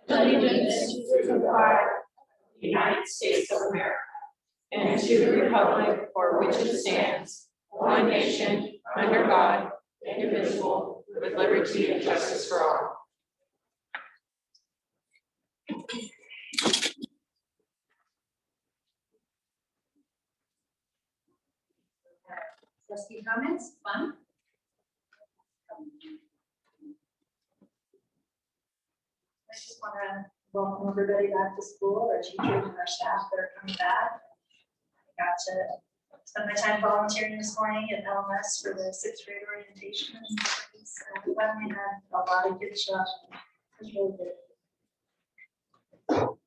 Allegiance to the flag of the United States of America and to the republic for which it stands, one nation, under God, indivisible, with liberty and justice for all. Trustee comments? Fun? I just want to welcome everybody back to school, our teachers and our staff that are coming back. I got to spend my time volunteering this morning at LMS for the 6th grade orientation. We finally had a lot of good stuff. It was really good.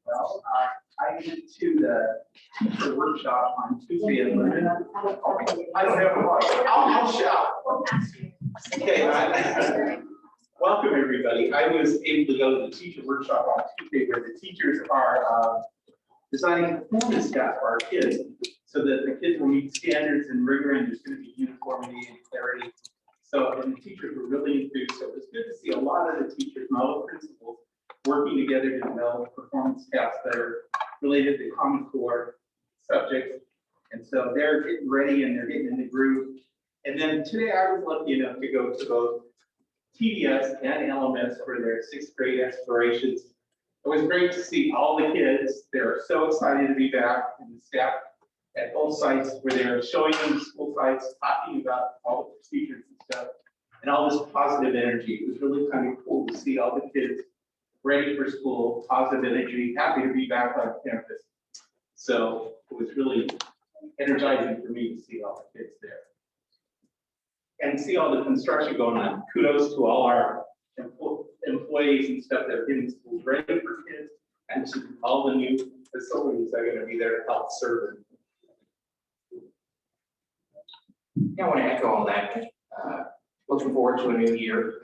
Well, I went to the teacher workshop on Tuesday and Wednesday. I don't have a voice. I'll shout. Okay. Welcome, everybody. I was able to go to the teacher workshop on Tuesday where the teachers are designing performance staff for our kids so that the kids will meet standards and rigor and there's going to be uniformity and clarity. So, and the teachers were really enthused. So it was good to see a lot of the teachers and all the principals working together to develop performance tasks that are related to Common Core subjects. And so they're getting ready and they're getting in the groove. And then today I was lucky enough to go to both TDS and LMS for their 6th grade explorations. It was great to see all the kids. They're so excited to be back, and the staff at both sites where they're showing them the school sites, talking about all the procedures and stuff, and all this positive energy. It was really kind of cool to see all the kids ready for school, positive energy, happy to be back on campus. So it was really energizing for me to see all the kids there. And see all the construction going on. Kudos to all our employees and stuff that are getting schools ready for kids and to all the new facilities that are going to be there to help serve them. Yeah, I want to echo all that. Looking forward to a new year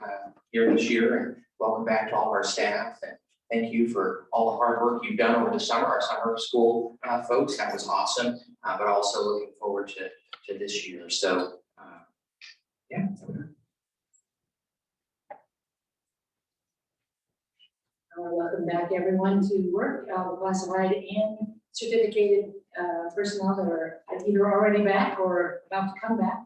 here this year, and welcome back to all of our staff. And thank you for all the hard work you've done over the summer, our summer school folks. That was awesome, but also looking forward to this year. So, yeah. Welcome back, everyone, to work. The classified and certificated personnel that are either already back or about to come back.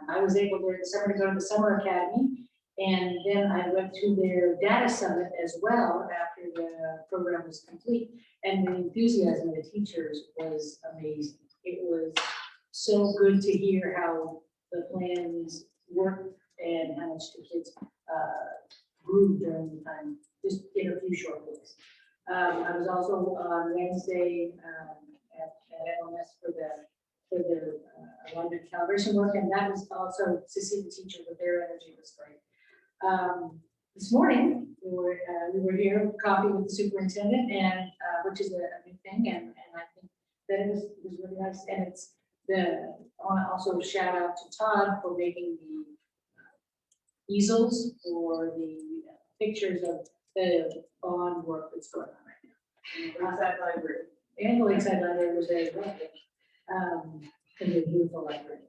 I was able during the summer to go to the Summer Academy, and then I went to their data summit as well after the program was complete. And the enthusiasm of the teachers was amazing. It was so good to hear how the plans worked and how much the kids grew during the time, just in a few short weeks. I was also on Wednesday at LMS for the alignment calibration work, and that was also to see the teachers with their energy was great. This morning we were here coffee with the superintendent, and which is a new thing, and I think that it was really nice. And it's I want to also shout out to Todd for making the easels for the pictures of the bond work that's going on right now. Lakeside Library. And the Lakeside Library was very lovely. In the beautiful library.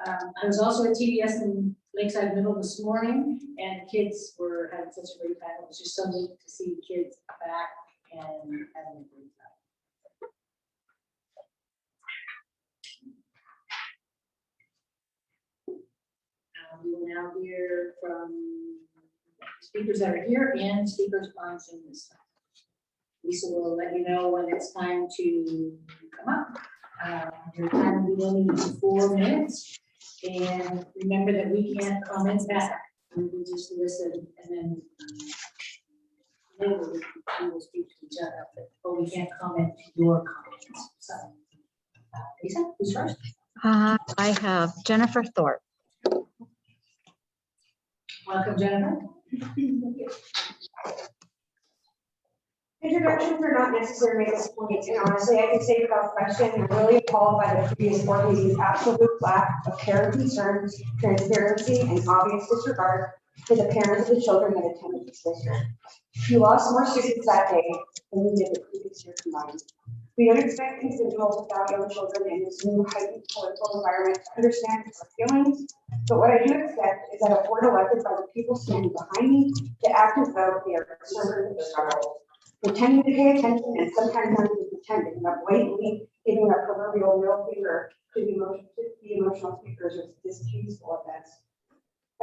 I was also at TDS in Lakeside Middle this morning, and kids were having such a great time. It was just so neat to see kids back and having a great time. We will now hear from speakers that are here and speakers on Zoom this time. Lisa will let you know when it's time to come up. Your time will be limited to 4 minutes. And remember that we can't comment back. We will just listen, and then we will speak to each other, but we can't comment to your comments. So Lisa, who's first? I have Jennifer Thorpe. Welcome, Jennifer. Introductions are not necessary at this point, and honestly, I can say without question, I'm really appalled by the previous board meeting's absolute lack of care and concern, transparency, and obvious disregard for the parents of the children that attended this district. You lost more students that day than we did the previous year combined. We don't expect individuals without young children in this new heightened political environment to understand our feelings, but what I do expect is that a board elected by the people standing behind me to act as though they are concerned with the struggle. Pretending to pay attention and sometimes not even pretending, but blatantly giving a proverbial middle finger to the emotional speakers is distasteful at best.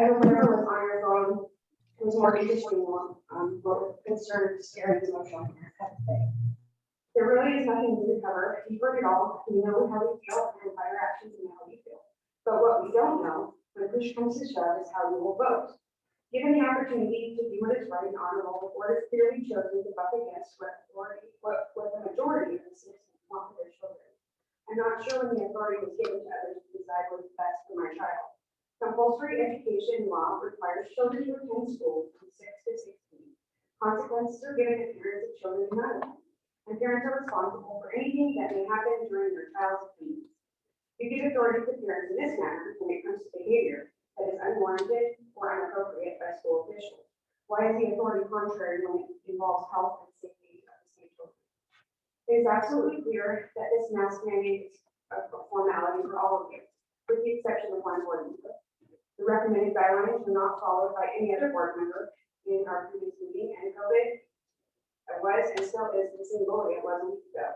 I hope whatever was on your phone was more interesting than what concerned, scared, and emotional had to say. There really is nothing new to cover. You've heard it all. We know how we feel and by our actions and how we feel. But what we don't know, when push comes to shove, is how we will vote. Given the opportunity to do what is right and honorable, the board has clearly chosen to buck against what the majority of the citizens want for their children. I'm not sure when the authority was given to others to decide what is best for my child. Compulsory education law requires children to attend school from 6 to 16. Consequences are given to parents of children who not attend, and parents are responsible for anything that may happen during their child's fees. You give authority to parents in this manner when it comes to behavior that is unwarranted or inappropriate by school officials. Why is the authority contrary when it involves health and safety of the same children? It is absolutely clear that this mask mandate is a formality for all of you, with the exception of one board member. The recommended guidelines were not followed by any other board member in our previous meeting, and COVID was and still is the same bully it was a week ago.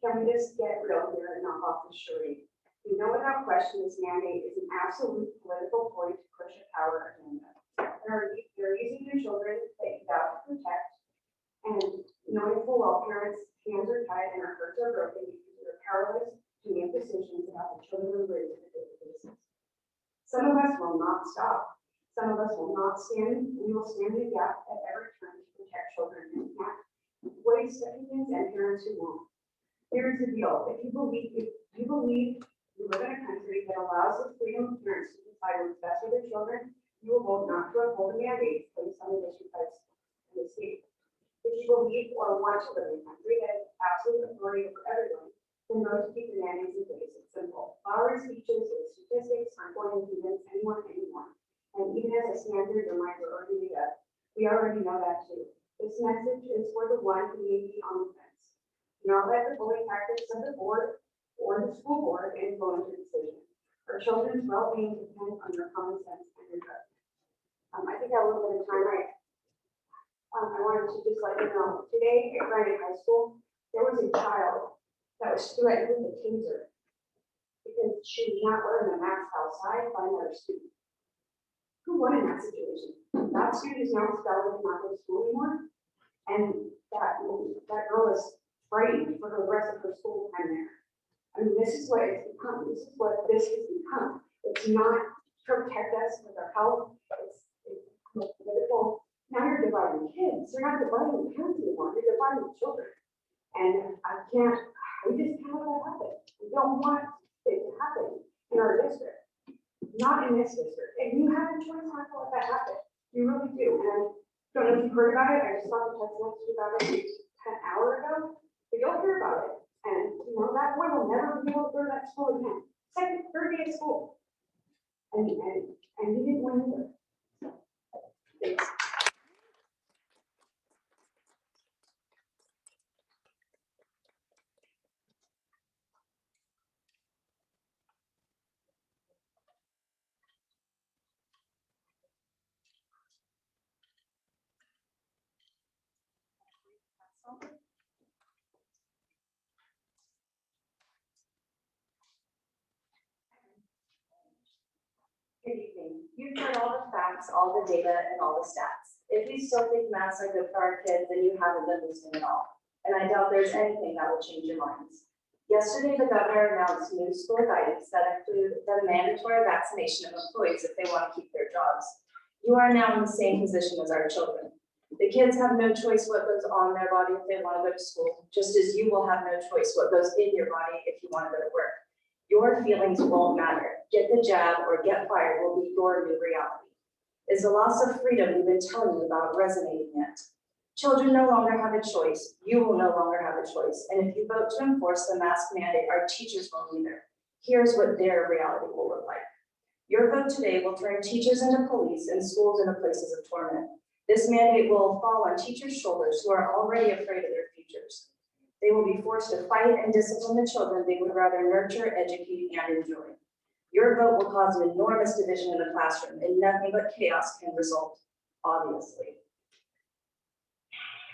Can we just get real here and knock off the charade? We know without question this mandate is an absolute political ploy to push a power agenda. They're using their children that you vow to protect, and knowing full well parents' hands are tied and our hearts are broken because they're powerless to make decisions about the children we raise on a daily basis. Some of us will not stop. Some of us will not stand. We will stand in the gap at every turn to protect children who can't, waste opinions and parents who won't. Here's the deal. If you believe you live in a country that allows the freedom of parents to decide what's best for their children, you will vote not to uphold the mandate placed on the district in the state. If you believe or want to live in a country that has absolute authority over everyone, then vote to keep the mandates in place. It's simple. Our speeches and statistics aren't going to convince anyone anymore. And even as a standard, your minds are already made up. We already know that too. This message is for the one who may be on the fence. Do not let the bullying tactics of the board or the school board influence your decision. Our children's well-being depends on your common sense and your judgment. I think I have a little bit of time. I wanted to just let you know, today at Granite High School, there was a child that was threatened with a taser because she was not wearing a mask outside by another student. Who won in that situation? That student is now expelled and not go to school anymore. And that girl is frightened for the rest of her school time there. I mean, this is what it's become. This is what this has become. It's not to protect us with our health. It's political. Now you're dividing kids. You're not dividing the parents anymore. You're dividing the children. And we just can't let that happen. We don't want it to happen in our district. Not in this district. And you have a choice not to let that happen. You really do. And I don't know if you've heard about it. I just got the text message about it an hour ago. But you'll hear about it. And you know, that boy will never be able to go to that school again. Second, third day of school. And he didn't win either. So, thanks. Good evening. You've heard all the facts, all the data, and all the stats. If you still think masks are good for our kids, then you haven't been listening at all. And I doubt there's anything that will change your minds. Yesterday, the governor announced new school guidance that include the mandatory vaccination of employees if they want to keep their jobs. You are now in the same position as our children. The kids have no choice what goes on their body if they want to go to school, just as you will have no choice what goes in your body if you want to go to work. Your feelings won't matter. Get the jab or get fired will be your new reality. Is the loss of freedom we've been telling you about resonating yet? Children no longer have a choice. You will no longer have a choice. And if you vote to enforce the mask mandate, our teachers won't either. Here's what their reality will look like. Your vote today will turn teachers into police and schools into places of torment. This mandate will fall on teachers' shoulders who are already afraid of their futures. They will be forced to fight and discipline the children they would rather nurture, educate, and enjoy. Your vote will cause an enormous division in the classroom, and nothing but chaos can result, obviously.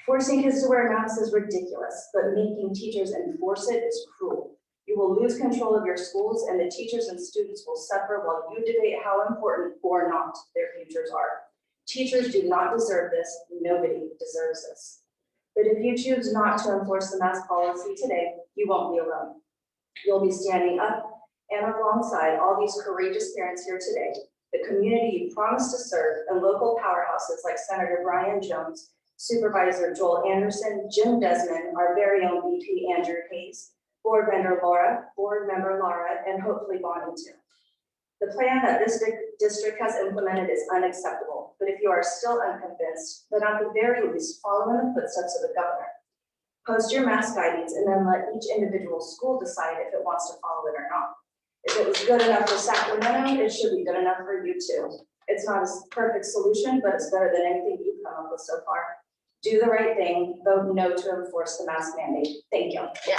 Forcing kids to wear masks is ridiculous, but making teachers enforce it is cruel. You will lose control of your schools, and the teachers and students will suffer while you debate how important or not their futures are. Teachers do not deserve this. Nobody deserves this. But if you choose not to enforce the mask policy today, you won't be alone. You'll be standing up and alongside all these courageous parents here today, the community you promised to serve, and local powerhouses like Senator Brian Jones, Supervisor Joel Anderson, Jim Desmond, our very own VP Andrew Hayes, Board Member Laura, and hopefully Bonnie too. The plan that this district has implemented is unacceptable, but if you are still unconvinced, then at the very least, follow in the footsteps of the governor. Post your mask guidance and then let each individual school decide if it wants to follow it or not. If it was good enough for Sacramento, it should be good enough for you too. It's not a perfect solution, but it's better than anything you've come up with so far. Do the right thing, vote no to enforce the mask mandate. Thank you. Yeah.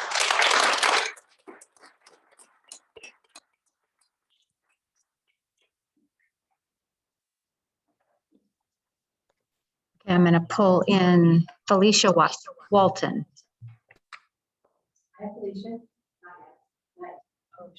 Okay, I'm going to pull in Felicia Walton. Hi, Felicia. Hi. Oh,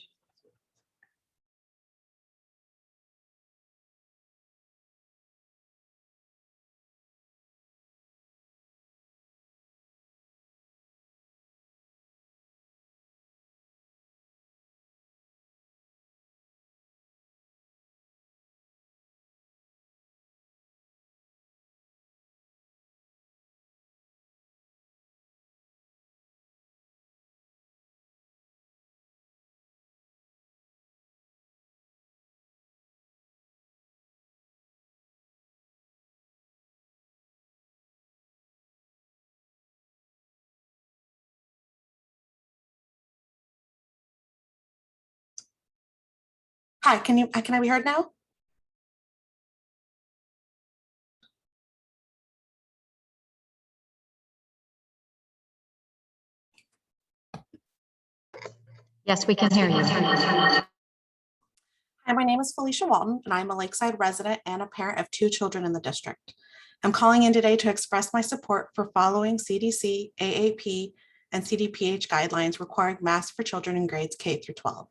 Hi, can I be heard now? Yes, we can hear you. Hi, my name is Felicia Walton, and I'm a Lakeside resident and a parent of 2 children in the district. I'm calling in today to express my support for following CDC, AAP, and CDPH guidelines requiring masks for children in grades K through 12.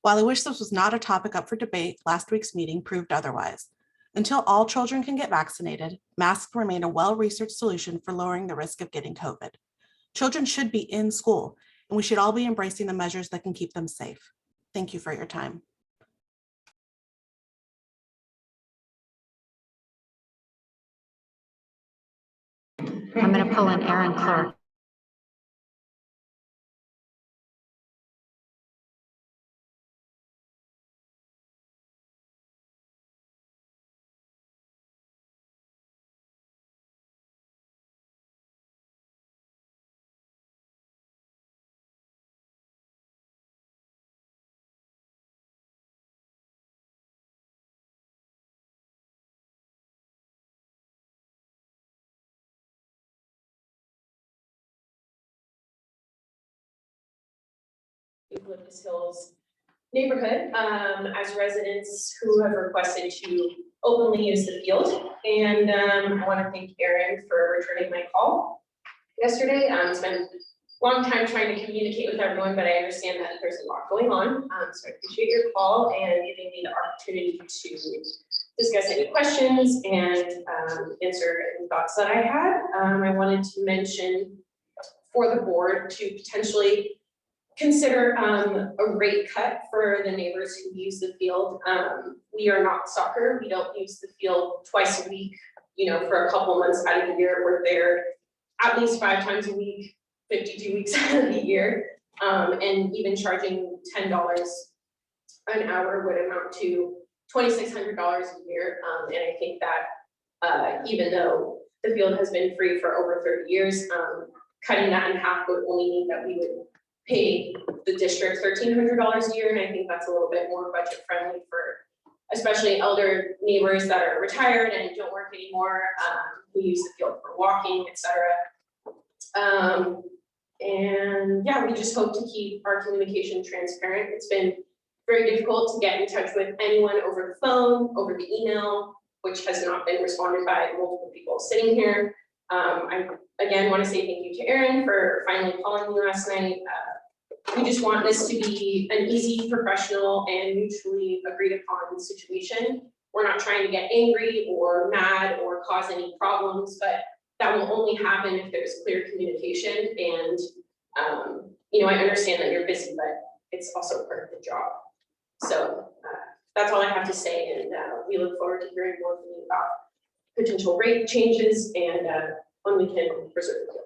While I wish this was not a topic up for debate, last week's meeting proved otherwise. Until all children can get vaccinated, masks remain a well-researched solution for lowering the risk of getting COVID. Children should be in school, and we should all be embracing the measures that can keep them safe. Thank you for your time. I'm going to pull in Aaron Clark. Lucas Hills neighborhood, as residents who have requested to openly use the field. And I want to thank Erin for returning my call yesterday. It's been a long time trying to communicate with everyone, but I understand that there's a lot going on. So I appreciate your call and giving me the opportunity to discuss any questions and answer any thoughts that I had. I wanted to mention for the board to potentially consider a rate cut for the neighbors who use the field. We are not soccer. We don't use the field twice a week, for a couple months out of the year. We're there at least 5 times a week, 52 weeks out of the year. And even charging $10 an hour would amount to $2,600 a year. And I think that even though the field has been free for over 30 years, cutting that in half would only mean that we would pay the district $1,300 a year. And I think that's a little bit more budget friendly for especially elder neighbors that are retired and don't work anymore, who use the field for walking, et cetera. And yeah, we just hope to keep our communication transparent. It's been very difficult to get in touch with anyone over the phone, over the email, which has not been responded by multiple people sitting here. I again want to say thank you to Erin for finally calling me last night. We just want this to be an easy, professional, and mutually agreed upon situation. We're not trying to get angry or mad or cause any problems, but that will only happen if there's clear communication. And I understand that you're busy, but it's also part of the job. So that's all I have to say, and we look forward to hearing more from you about potential rate changes and when we can preserve the field.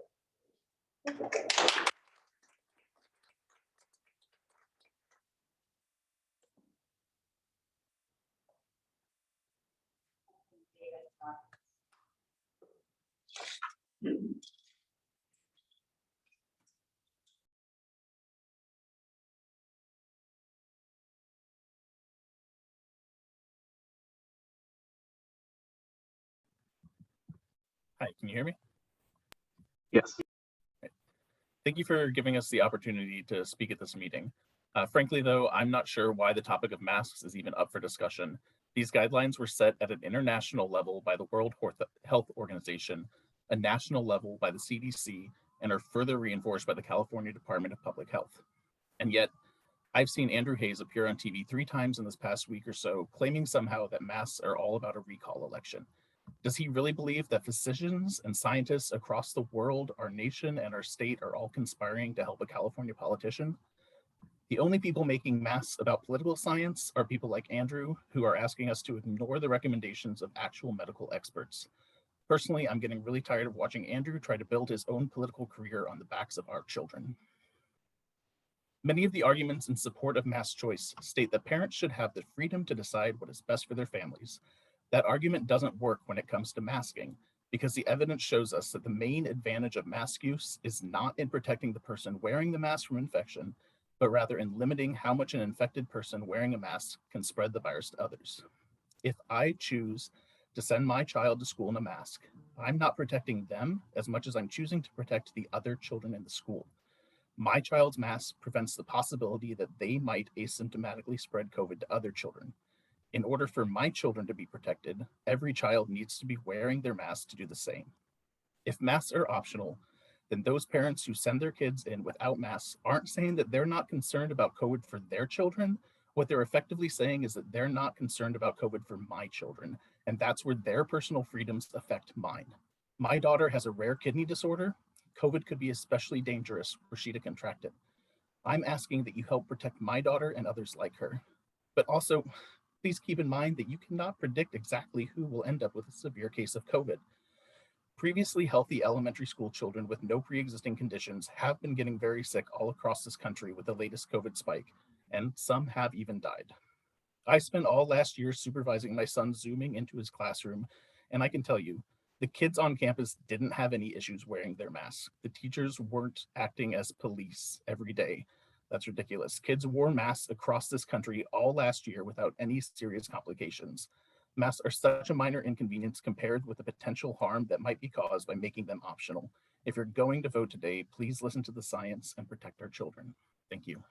Hi, can you hear me? Yes. Thank you for giving us the opportunity to speak at this meeting. Frankly, though, I'm not sure why the topic of masks is even up for discussion. These guidelines were set at an international level by the World Health Organization, a national level by the CDC, and are further reinforced by the California Department of Public Health. And yet, I've seen Andrew Hayes appear on TV 3 times in this past week or so, claiming somehow that masks are all about a recall election. Does he really believe that physicians and scientists across the world, our nation and our state are all conspiring to help a California politician? The only people making masks about political science are people like Andrew, who are asking us to ignore the recommendations of actual medical experts. Personally, I'm getting really tired of watching Andrew try to build his own political career on the backs of our children. Many of the arguments in support of mask choice state that parents should have the freedom to decide what is best for their families. That argument doesn't work when it comes to masking, because the evidence shows us that the main advantage of mask use is not in protecting the person wearing the mask from infection, but rather in limiting how much an infected person wearing a mask can spread the virus to others. If I choose to send my child to school in a mask, I'm not protecting them as much as I'm choosing to protect the other children in the school. My child's mask prevents the possibility that they might asymptomatically spread COVID to other children. In order for my children to be protected, every child needs to be wearing their mask to do the same. If masks are optional, then those parents who send their kids in without masks aren't saying that they're not concerned about COVID for their children. What they're effectively saying is that they're not concerned about COVID for my children, and that's where their personal freedoms affect mine. My daughter has a rare kidney disorder. COVID could be especially dangerous were she to contract it. I'm asking that you help protect my daughter and others like her. But also, please keep in mind that you cannot predict exactly who will end up with a severe case of COVID. Previously healthy elementary school children with no pre-existing conditions have been getting very sick all across this country with the latest COVID spike, and some have even died. I spent all last year supervising my son Zooming into his classroom, and I can tell you, the kids on campus didn't have any issues wearing their masks. The teachers weren't acting as police every day. That's ridiculous. Kids wore masks across this country all last year without any serious complications. Masks are such a minor inconvenience compared with the potential harm that might be caused by making them optional. If you're going to vote today, please listen to the science and protect our children. Thank you.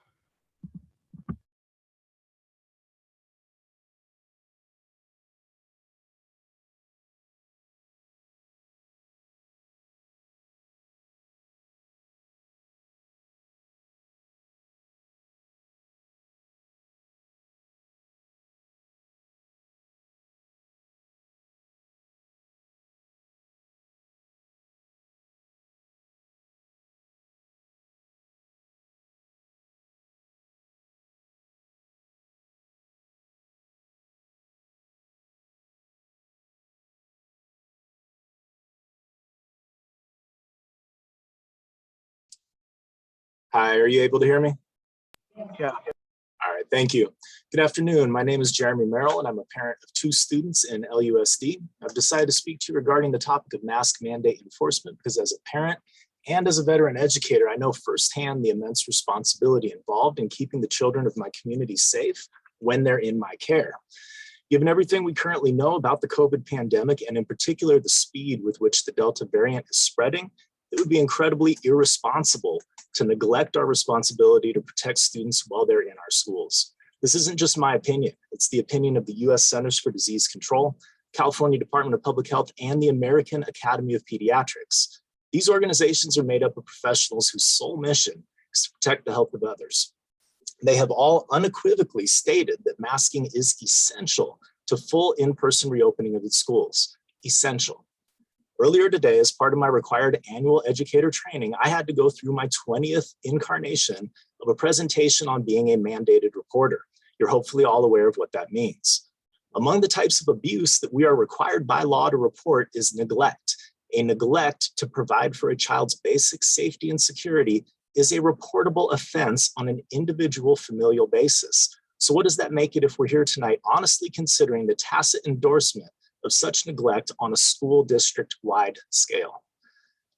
Hi, are you able to hear me? Yeah. All right, thank you. Good afternoon. My name is Jeremy Merrill, and I'm a parent of 2 students in LUSD. I've decided to speak to you regarding the topic of mask mandate enforcement because as a parent and as a veteran educator, I know firsthand the immense responsibility involved in keeping the children of my community safe when they're in my care. Given everything we currently know about the COVID pandemic, and in particular the speed with which the Delta variant is spreading, it would be incredibly irresponsible to neglect our responsibility to protect students while they're in our schools. This isn't just my opinion. It's the opinion of the U.S. Centers for Disease Control, California Department of Public Health, and the American Academy of Pediatrics. These organizations are made up of professionals whose sole mission is to protect the health of others. They have all unequivocally stated that masking is essential to full in-person reopening of its schools. Essential. Earlier today, as part of my required annual educator training, I had to go through my 20th incarnation of a presentation on being a mandated reporter. You're hopefully all aware of what that means. Among the types of abuse that we are required by law to report is neglect. A neglect to provide for a child's basic safety and security is a reportable offense on an individual familial basis. So what does that make it if we're here tonight honestly considering the tacit endorsement of such neglect on a school district-wide scale?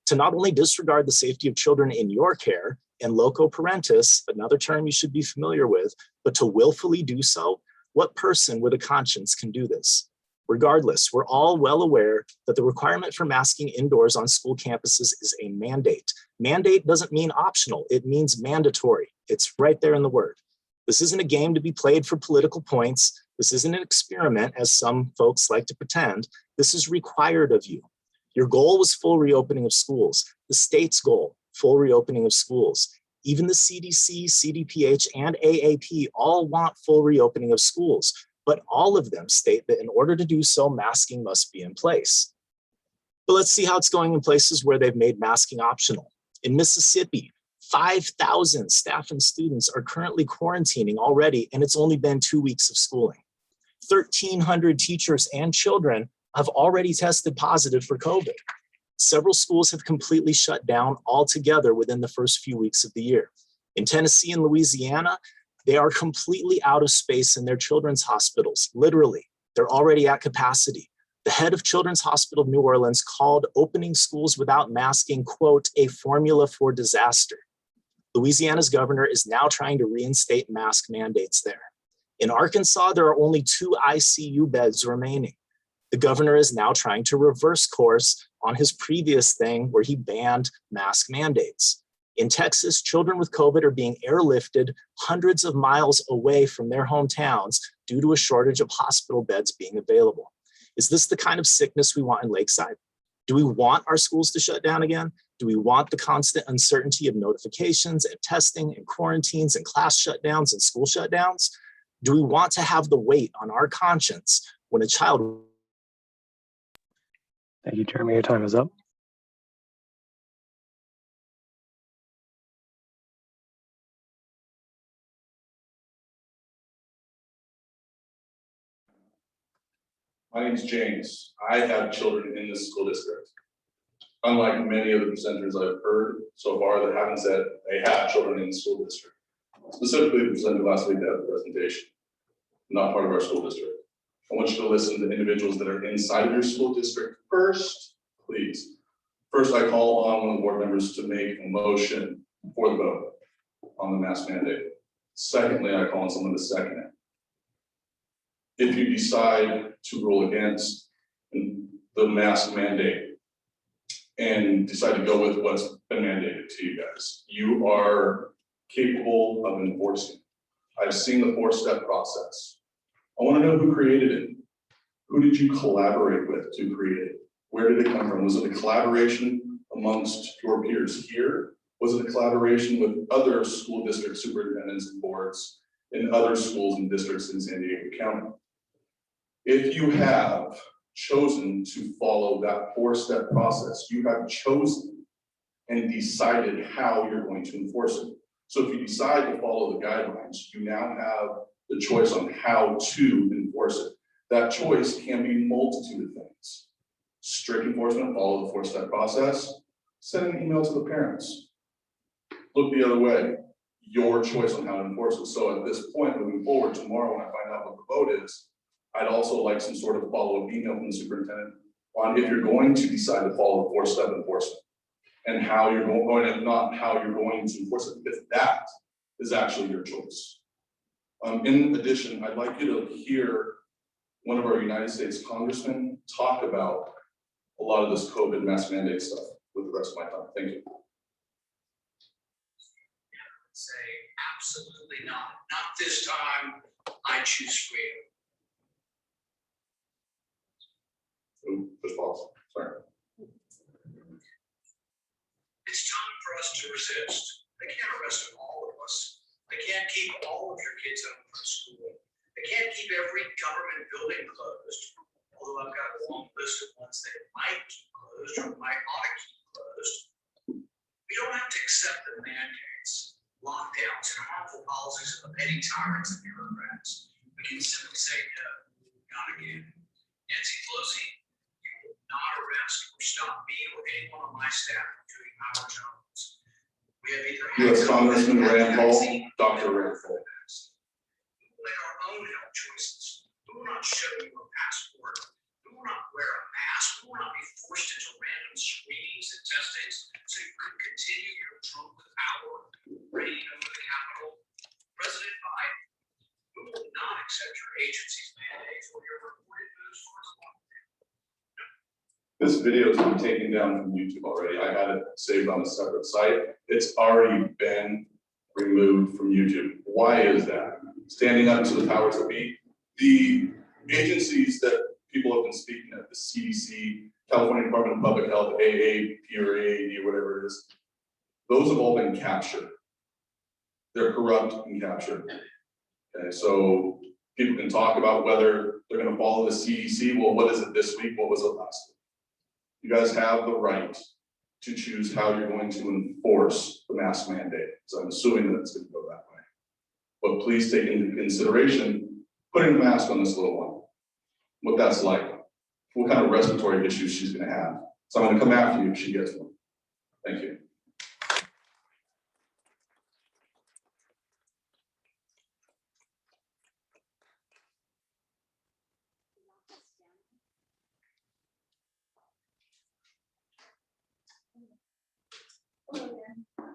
To not only disregard the safety of children in your care and loco parentis, another term you should be familiar with, but to willfully do so, what person with a conscience can do this? Regardless, we're all well aware that the requirement for masking indoors on school campuses is a mandate. Mandate doesn't mean optional, it means mandatory. It's right there in the word. This isn't a game to be played for political points. This isn't an experiment, as some folks like to pretend. This is required of you. Your goal was full reopening of schools. The state's goal, full reopening of schools. Even the CDC, CDPH, and AAP all want full reopening of schools, but all of them state that in order to do so, masking must be in place. But let's see how it's going in places where they've made masking optional. In Mississippi, 5,000 staff and students are currently quarantining already, and it's only been 2 weeks of schooling. 1,300 teachers and children have already tested positive for COVID. Several schools have completely shut down altogether within the first few weeks of the year. In Tennessee and Louisiana, they are completely out of space in their children's hospitals. Literally, they're already at capacity. The head of Children's Hospital of New Orleans called opening schools without masking, quote, a formula for disaster. Louisiana's governor is now trying to reinstate mask mandates there. In Arkansas, there are only 2 ICU beds remaining. The governor is now trying to reverse course on his previous thing where he banned mask mandates. In Texas, children with COVID are being airlifted hundreds of miles away from their hometowns due to a shortage of hospital beds being available. Is this the kind of sickness we want in Lakeside? Do we want our schools to shut down again? Do we want the constant uncertainty of notifications and testing and quarantines and class shutdowns and school shutdowns? Do we want to have the weight on our conscience when a child... Thank you, Jeremy. Your time is up. My name is James. I have children in this school district. Unlike many of the presenters I've heard so far that haven't said they have children in the school district. Specifically, the presenter last week that had the presentation, not part of our school district. I want you to listen to the individuals that are inside of your school district first, please. First, I call on one of the board members to make a motion for the vote on the mask mandate. Secondly, I call on someone to second it. If you decide to rule against the mask mandate and decide to go with what's been mandated to you guys, you are capable of enforcing. I've seen the 4-step process. I want to know who created it. Who did you collaborate with to create it? Where did it come from? Was it a collaboration amongst your peers here? Was it a collaboration with other school district superintendents and boards in other schools and districts in San Diego County? If you have chosen to follow that 4-step process, you have chosen and decided how you're going to enforce it. So if you decide to follow the guidelines, you now have the choice on how to enforce it. That choice can be a multitude of things. Strict enforcement, follow the 4-step process, send an email to the parents. look the other way, your choice on how to enforce it. So at this point, moving forward, tomorrow when I find out what the vote is, I'd also like some sort of follow-up email from the superintendent on if you're going to decide to follow 4-step enforcement and how you're going to, not how you're going to enforce it, because that is actually your choice. In addition, I'd like you to hear one of our United States congressmen talk about a lot of this COVID mask mandate stuff with the rest of my time. Thank you. Say absolutely not. Not this time. I choose freedom. Ooh, just pause. Sorry. It's time for us to resist. They can't arrest all of us. They can't keep all of your kids home from school. They can't keep every government building closed. Although I've got a long list of ones they might keep closed or might ought to keep closed. We don't have to accept the mandates, lockdowns, and harmful policies of the petty tyrants and bureaucrats. We can simply say no, not again. Nancy Pelosi, you will not arrest or stop me or anyone on my staff from doing our jobs. We have either U.S. Congressman Rand Paul, Dr. Rand Paul. We will make our own health choices. We will not show you a passport. We will not wear a mask. We will not be forced into random screenings and testings so you can continue your Trump with power, reign over the Capitol. President Biden, we will not accept your agency's mandates or your reported moves towards lockdown. This video has been taken down from YouTube already. I had it saved on a separate site. It's already been removed from YouTube. Why is that? Standing up to the powers that be, the agencies that people have been speaking of, the CDC, California Department of Public Health, AAP or AAD, whatever it is, those have all been captured. They're corrupt and captured. Okay, so people can talk about whether they're going to follow the CDC. Well, what is it this week? What was it last week? You guys have the right to choose how you're going to enforce the mask mandate. So I'm assuming that it's going to go that way. But please take into consideration putting the mask on this little one, what that's like, what kind of respiratory issues she's going to have. So I'm going to come after you if she gets one. Thank you.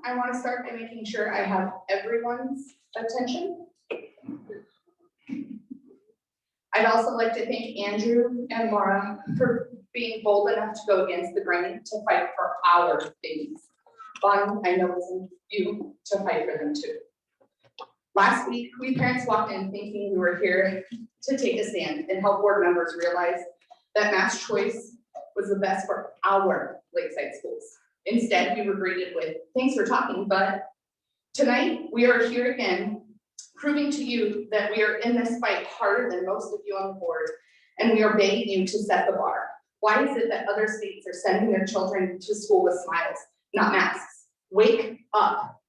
I want to start by making sure I have everyone's attention. I'd also like to thank Andrew and Laura for being bold enough to go against the grain to fight for our babies. Bonnie, I know it's in you to fight for them too. Last week, we parents walked in thinking we were here to take a stand and help board members realize that mass choice was the best for our lakeside schools. Instead, we were greeted with, thanks for talking, but tonight we are here again, proving to you that we are in this fight harder than most of you on the board, and we are begging you to set the bar. Why is it that other states are sending their children to school with smiles, not masks? Wake up.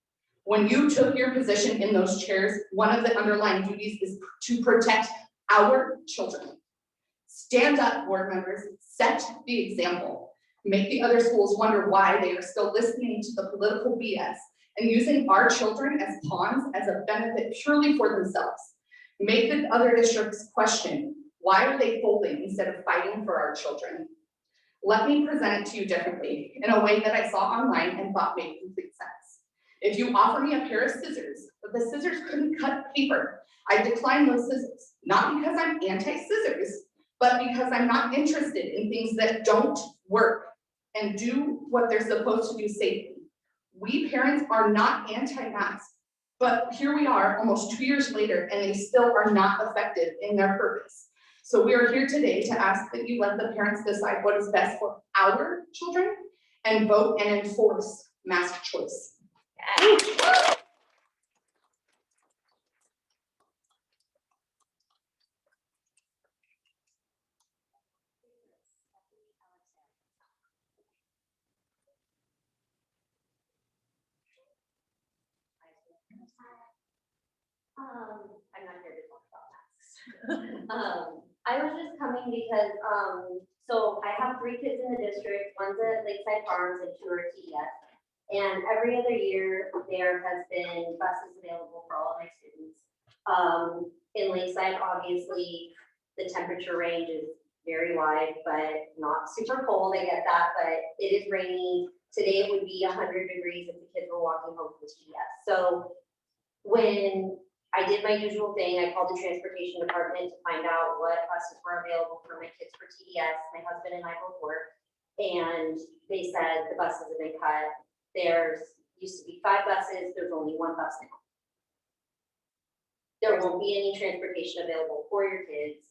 When you took your position in those chairs, one of the underlying duties is to protect our children. Stand up, board members, set the example. Make the other schools wonder why they are still listening to the political BS and using our children as pawns as a benefit purely for themselves. Make the other districts question, why are they folding instead of fighting for our children? Let me present it to you differently, in a way that I saw online and thought made complete sense. If you offer me a pair of scissors, but the scissors couldn't cut paper, I decline those scissors, not because I'm anti-scissors, but because I'm not interested in things that don't work and do what they're supposed to do safely. We parents are not anti-mask, but here we are almost 2 years later and they still are not effective in their purpose. So we are here today to ask that you let the parents decide what is best for our children and vote and enforce mask choice. I'm not here to talk about masks. I was just coming because, so I have 3 kids in the district, one's at Lakeside Farms and 2 are at TES. And every other year, there has been buses available for all of my students. In Lakeside, obviously, the temperature range is very wide, but not super cold, I get that, but it is rainy. Today it would be 100 degrees if the kids were walking home from TDS. So when I did my usual thing, I called the transportation department to find out what buses were available for my kids for TDS. My husband and I both work, and they said the buses have been cut. There's used to be 5 buses, there's only 1 bus now. There won't be any transportation available for your kids.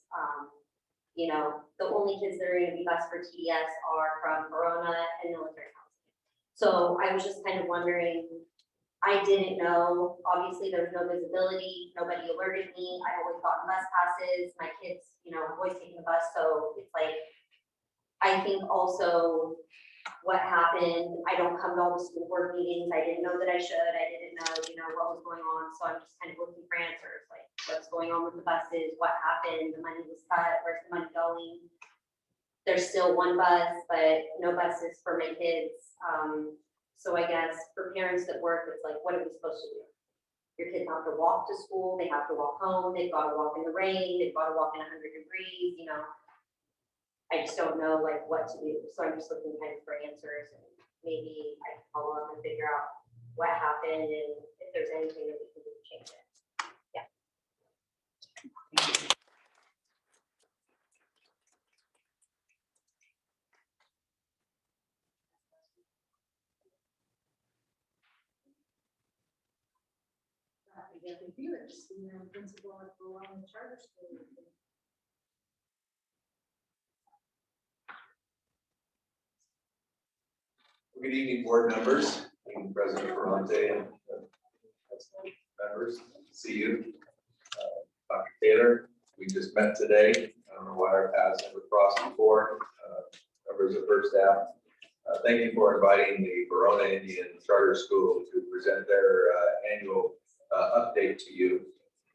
You know, the only kids that are gonna be bused for TDS are from Verona and military housing. So I was just kind of wondering, I didn't know, obviously there's no visibility, nobody alerted me. I've always gotten bus passes, my kids, you know, have always taken the bus, so it's like, I think also what happened, I don't come to all the school board meetings, I didn't know that I should, I didn't know, you know, what was going on, so I'm just kind of looking for answers, like what's going on with the buses, what happened, the money was cut, where's the money going? There's still 1 bus, but no buses for my kids. So I guess for parents that work, it's like, what are we supposed to do? Your kids have to walk to school, they have to walk home, they've got to walk in the rain, they've got to walk in 100 degrees, you know. I just don't know like what to do. So I'm just looking kind of for answers, and maybe I can follow up and figure out what happened and if there's anything that we can do to change it. Yeah. Principal at the charter school. Good evening, board members, and President Ferrante and members. See you. Dr. Taylor, we just met today. I don't know why our paths never crossed before. Members of First Staff, thank you for inviting the Verona Indian Charter School to present their annual update to you.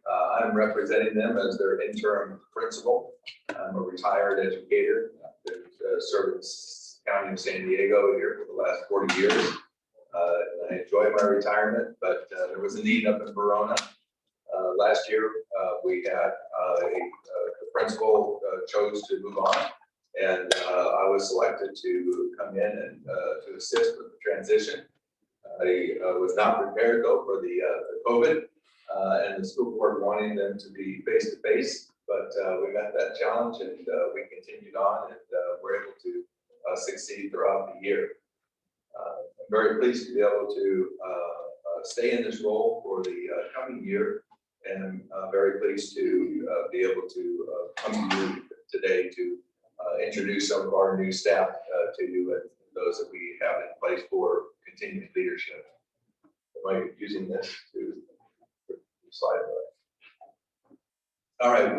I'm representing them as their interim principal. I'm a retired educator. I've been serving County of San Diego here for the last 40 years. And I enjoy my retirement, but there was a need up in Verona. Last year, we had the principal chose to move on, and I was selected to come in and to assist with the transition. I was not prepared though for the COVID and the school board wanting them to be face-to-face, but we met that challenge and we continued on and were able to succeed throughout the year. I'm very pleased to be able to stay in this role for the coming year, and I'm very pleased to be able to come to you today to introduce some of our new staff to you and those that we have in place for continued leadership. Am I using this to slide away? All right,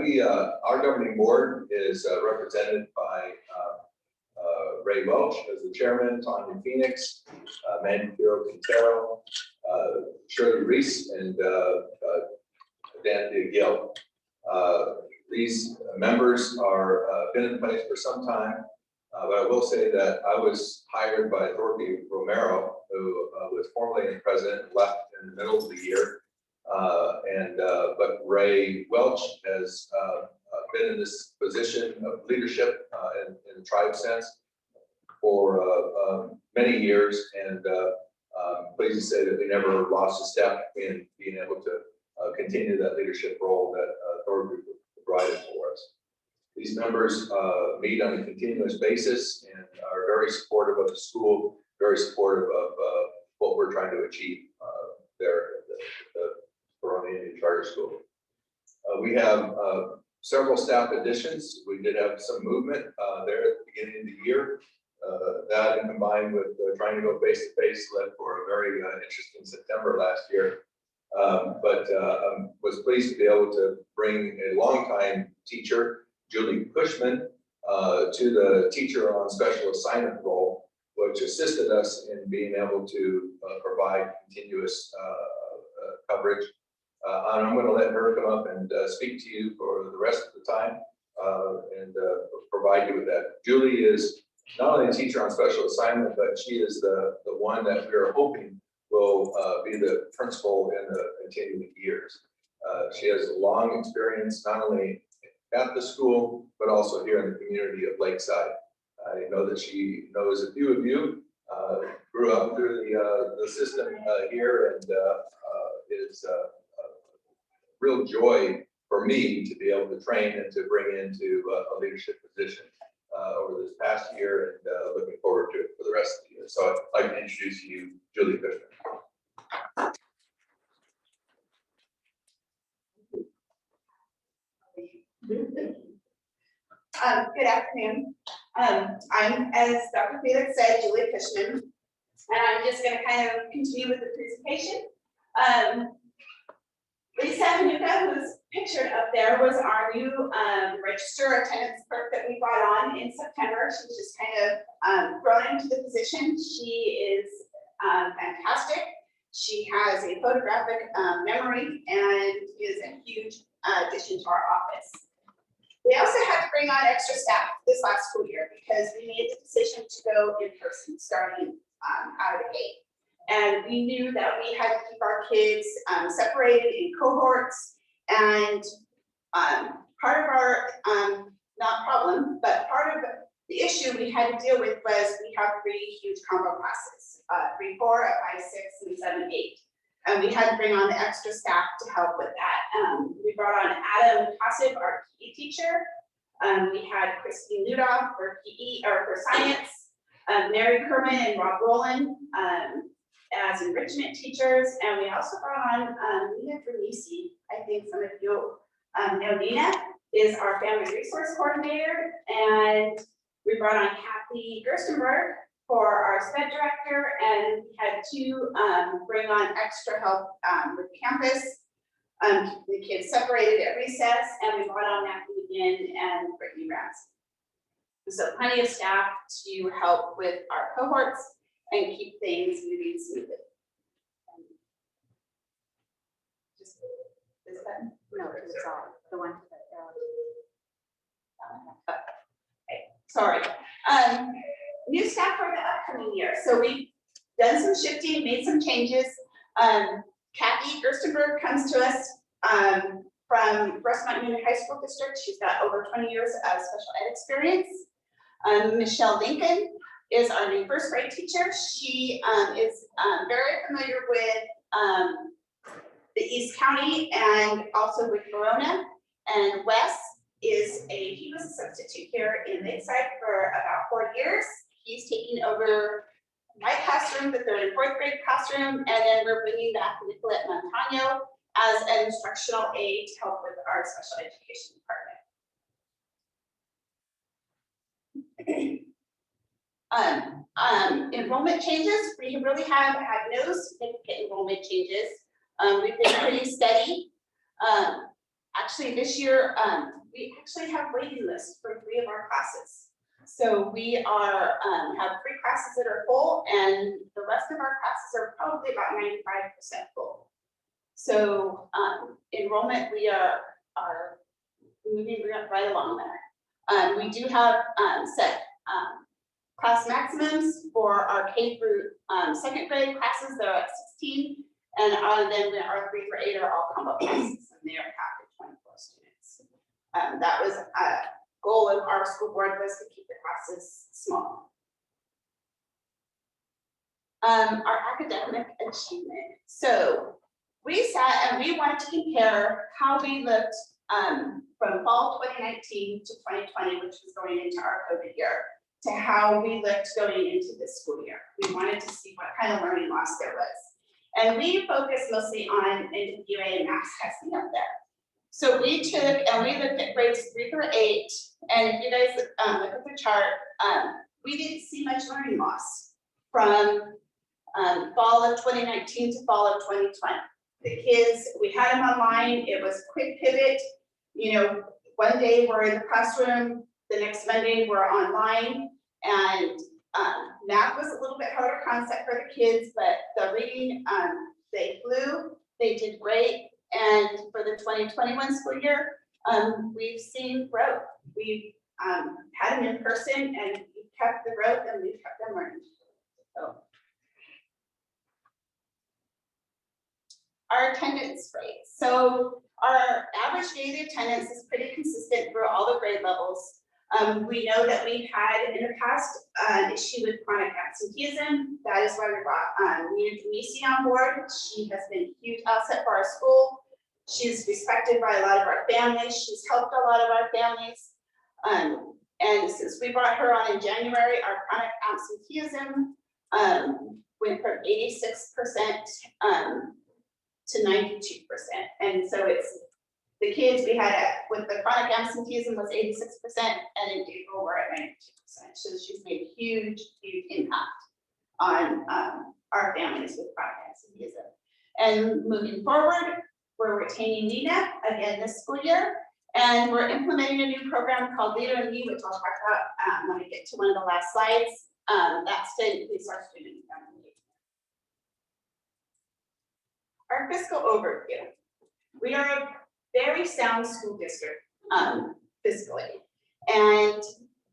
our governing board is represented by Ray Welch as the chairman, Tanya Phoenix, Mandy Quintero, Shirley Reese, and Dan Gill. These members are been in place for some time, but I will say that I was hired by Dorothy Romero, who was formerly the president and left in the middle of the year. But Ray Welch has been in this position of leadership in the tribe sense for many years, and I'm pleased to say that we never lost a step in being able to continue that leadership role that Thorpe provided for us. These members meet on a continuous basis and are very supportive of the school, very supportive of what we're trying to achieve there at the Verona Indian Charter School. We have several staff additions. We did have some movement there at the beginning of the year. That and combined with trying to go face-to-face led for a very interesting September last year. But was pleased to be able to bring a longtime teacher, Julie Cushman, to the teacher on special assignment role, which assisted us in being able to provide continuous coverage. And I'm going to let her come up and speak to you for the rest of the time and provide you with that. Julie is not only a teacher on special assignment, but she is the one that we are hoping will be the principal in the continuing years. She has a long experience, not only at the school, but also here in the community of Lakeside. I know that she knows a few of you, grew up through the system here, and is a real joy for me to be able to train and to bring into a leadership position over this past year, and looking forward to it for the rest of the year. So I'd like to introduce you, Julie Cushman. Good afternoon. I'm, as Dr. Felix said, Julie Cushman, and I'm just going to kind of continue with the presentation. Lisa Hanuka, who's pictured up there, was our new register attendance clerk that we brought on in September. She's just kind of grown into the position. She is fantastic. She has a photographic memory and is a huge addition to our office. We also had to bring on extra staff this last school year because we made the decision to go in person starting out of the gate. And we knew that we had to keep our kids separated in cohorts. And part of our, not problem, but part of the issue we had to deal with was we have 3 huge combo classes, 3, 4, 5, 6, and 7, 8. And we had to bring on the extra staff to help with that. We brought on Adam Kosib, our PE teacher. We had Christine Ludoff for PE or for science, Mary Kerman and Rob Rowland as enrichment teachers. And we also brought on Nina Fernisi. I think some of you know Nina is our family resource coordinator. And we brought on Kathy Gerstenberg for our SPED director, and we had to bring on extra help with campus. The kids separated at recess, and we brought on Matthew McGinn and Brittany Ramsey. So plenty of staff to help with our cohorts and keep things moving smoothly. Just this button? No, it's the one. Okay, sorry. New staff for the upcoming year. So we've done some shifting, made some changes. Kathy Gerstenberg comes to us from Westmont Union High School District. She's got over 20 years of special ed experience. Michelle Lincoln is our new first grade teacher. She is very familiar with the East County and also with Verona. And Wes he was a substitute here in Lakeside for about 4 years. He's taking over my classroom, the 3rd and 4th grade classroom, and then we're bringing back Nicolette Montano as an instructional aide to help with our special education department. Enrollment changes, we really have had no significant enrollment changes. We've been pretty steady. Actually, this year, we actually have waiting lists for 3 of our classes. So we are have 3 classes that are full, and the rest of our classes are probably about 95% full. So enrollment, we are moving right along there. We do have set class maximums for our K through 2nd grade classes. They're at 16, and then our 3 for 8 are all combo classes, and they are capped at 24 students. That was a goal of our school board, was to keep the classes small. Our academic achievement. So we sat and we wanted to compare how we looked from fall 2019 to 2020, which was going into our COVID year, to how we looked going into this school year. We wanted to see what kind of learning loss there was. And we focused mostly on NWA and math testing up there. So we took and we looked at grades 3 through 8, and if you guys look at the chart, we didn't see much learning loss from fall of 2019 to fall of 2020. The kids, we had them online, it was a quick pivot. You know, one day we're in the classroom, the next Monday we're online, and math was a little bit harder concept for the kids, but the reading, they flew, they did great. And for the 2021 school year, we've seen growth. We've had them in person, and you kept the growth and we've kept them learning. So. Our attendance rate. So our average daily attendance is pretty consistent through all the grade levels. We know that we've had in the past an issue with chronic absenteeism. That is why we brought Nina Kamisi on board. She has been a huge asset for our school. She's respected by a lot of our families. She's helped a lot of our families. And since we brought her on in January, our chronic absenteeism went from 86% to 92%. And so it's the kids we had with the chronic absenteeism was 86%, and in April we're at 92%. So she's made a huge, huge impact on our families with chronic absenteeism. And moving forward, we're retaining Nina again this school year, and we're implementing a new program called Leader in Me, which I'll talk about when I get to one of the last slides. That's to increase our student engagement. Our fiscal overview. We are a very sound school district fiscally, and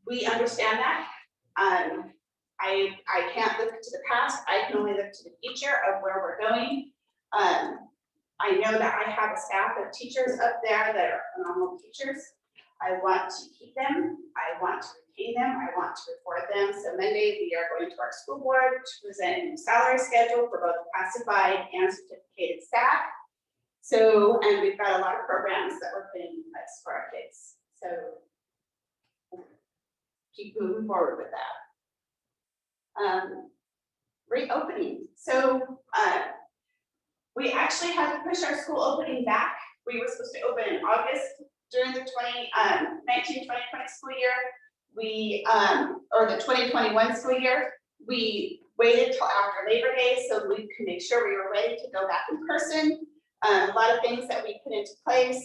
we understand that. I can't look to the past, I can only look to the future of where we're going. I know that I have a staff of teachers up there that are phenomenal teachers. I want to keep them, I want to retain them, I want to reward them. So Monday we are going to our school board to present a new salary schedule for both classified and certificated staff. So, and we've got a lot of programs that we're putting in place for our kids. So keep moving forward with that. Reopening. So we actually had to push our school opening back. We were supposed to open in August during the 2019-2020 school year. We, or the 2021 school year, we waited till after Labor Day so we could make sure we were ready to go back in person. A lot of things that we put into place,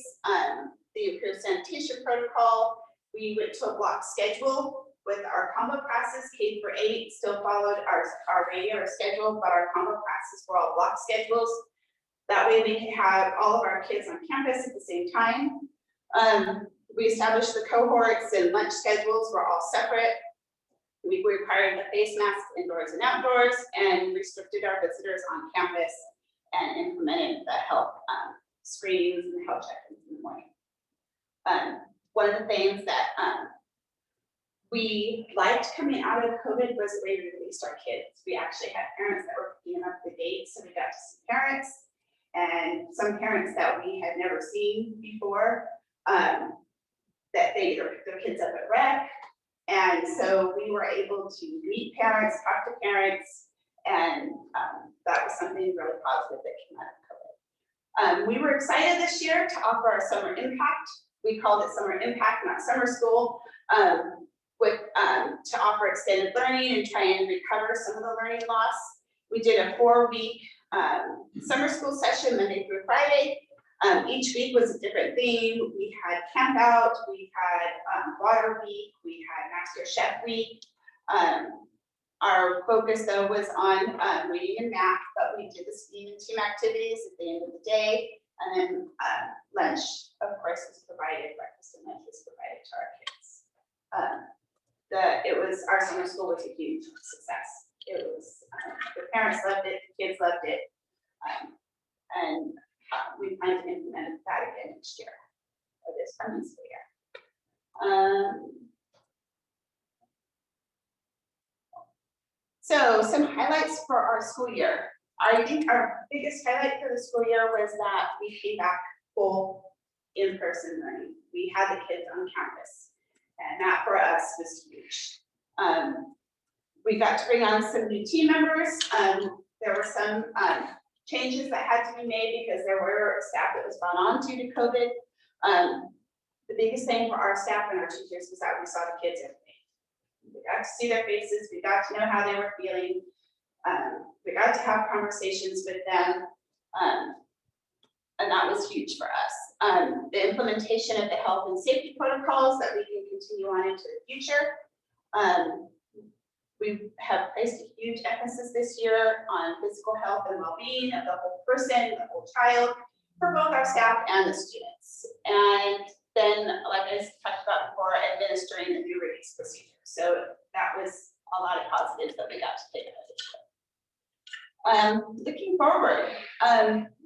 the improved sanitation protocol. We went to a block schedule with our combo classes. K-8 still followed our regular schedule, but our combo classes were all block schedules. That way we could have all of our kids on campus at the same time. We established the cohorts and lunch schedules were all separate. We required the face masks indoors and outdoors, and restricted our visitors on campus and implemented the health screenings and health check-ins in the morning. One of the things that we liked coming out of COVID was the way we released our kids. We actually had parents that were picking up the dates, so we got to see parents, and some parents that we had never seen before, that they either picked their kids up at rec. And so we were able to meet parents, talk to parents, and that was something really positive that came out of COVID. We were excited this year to offer our summer impact. We called it summer impact, not summer school, to offer extended learning and try and recover some of the learning loss. We did a 4-week summer school session, Monday through Friday. Each week was a different theme. We had camp out, we had water week, we had master chef week. Our focus though was on reading and math, but we did the STEAM and team activities at the end of the day. And then lunch, of course, was provided, breakfast and lunch was provided to our kids. Our summer school was a huge success. It was, the parents loved it, the kids loved it. And we plan to implement that again next year, or this coming school year. So some highlights for our school year. I think our biggest highlight for the school year was that we came back full in-person learning. We had the kids on campus, and that for us was huge. We got to bring on some new team members. There were some changes that had to be made because there were staff that was brought on due to COVID. The biggest thing for our staff and our teachers was that we saw the kids every day. We got to see their faces, we got to know how they were feeling. We got to have conversations with them, and that was huge for us. The implementation of the health and safety protocols that we can continue on into the future. We have placed a huge emphasis this year on physical health and well-being of the whole person, the whole child, for both our staff and the students. And then, like I talked about before, administering the new release procedure. So that was a lot of positives that we got to take advantage of. Looking forward,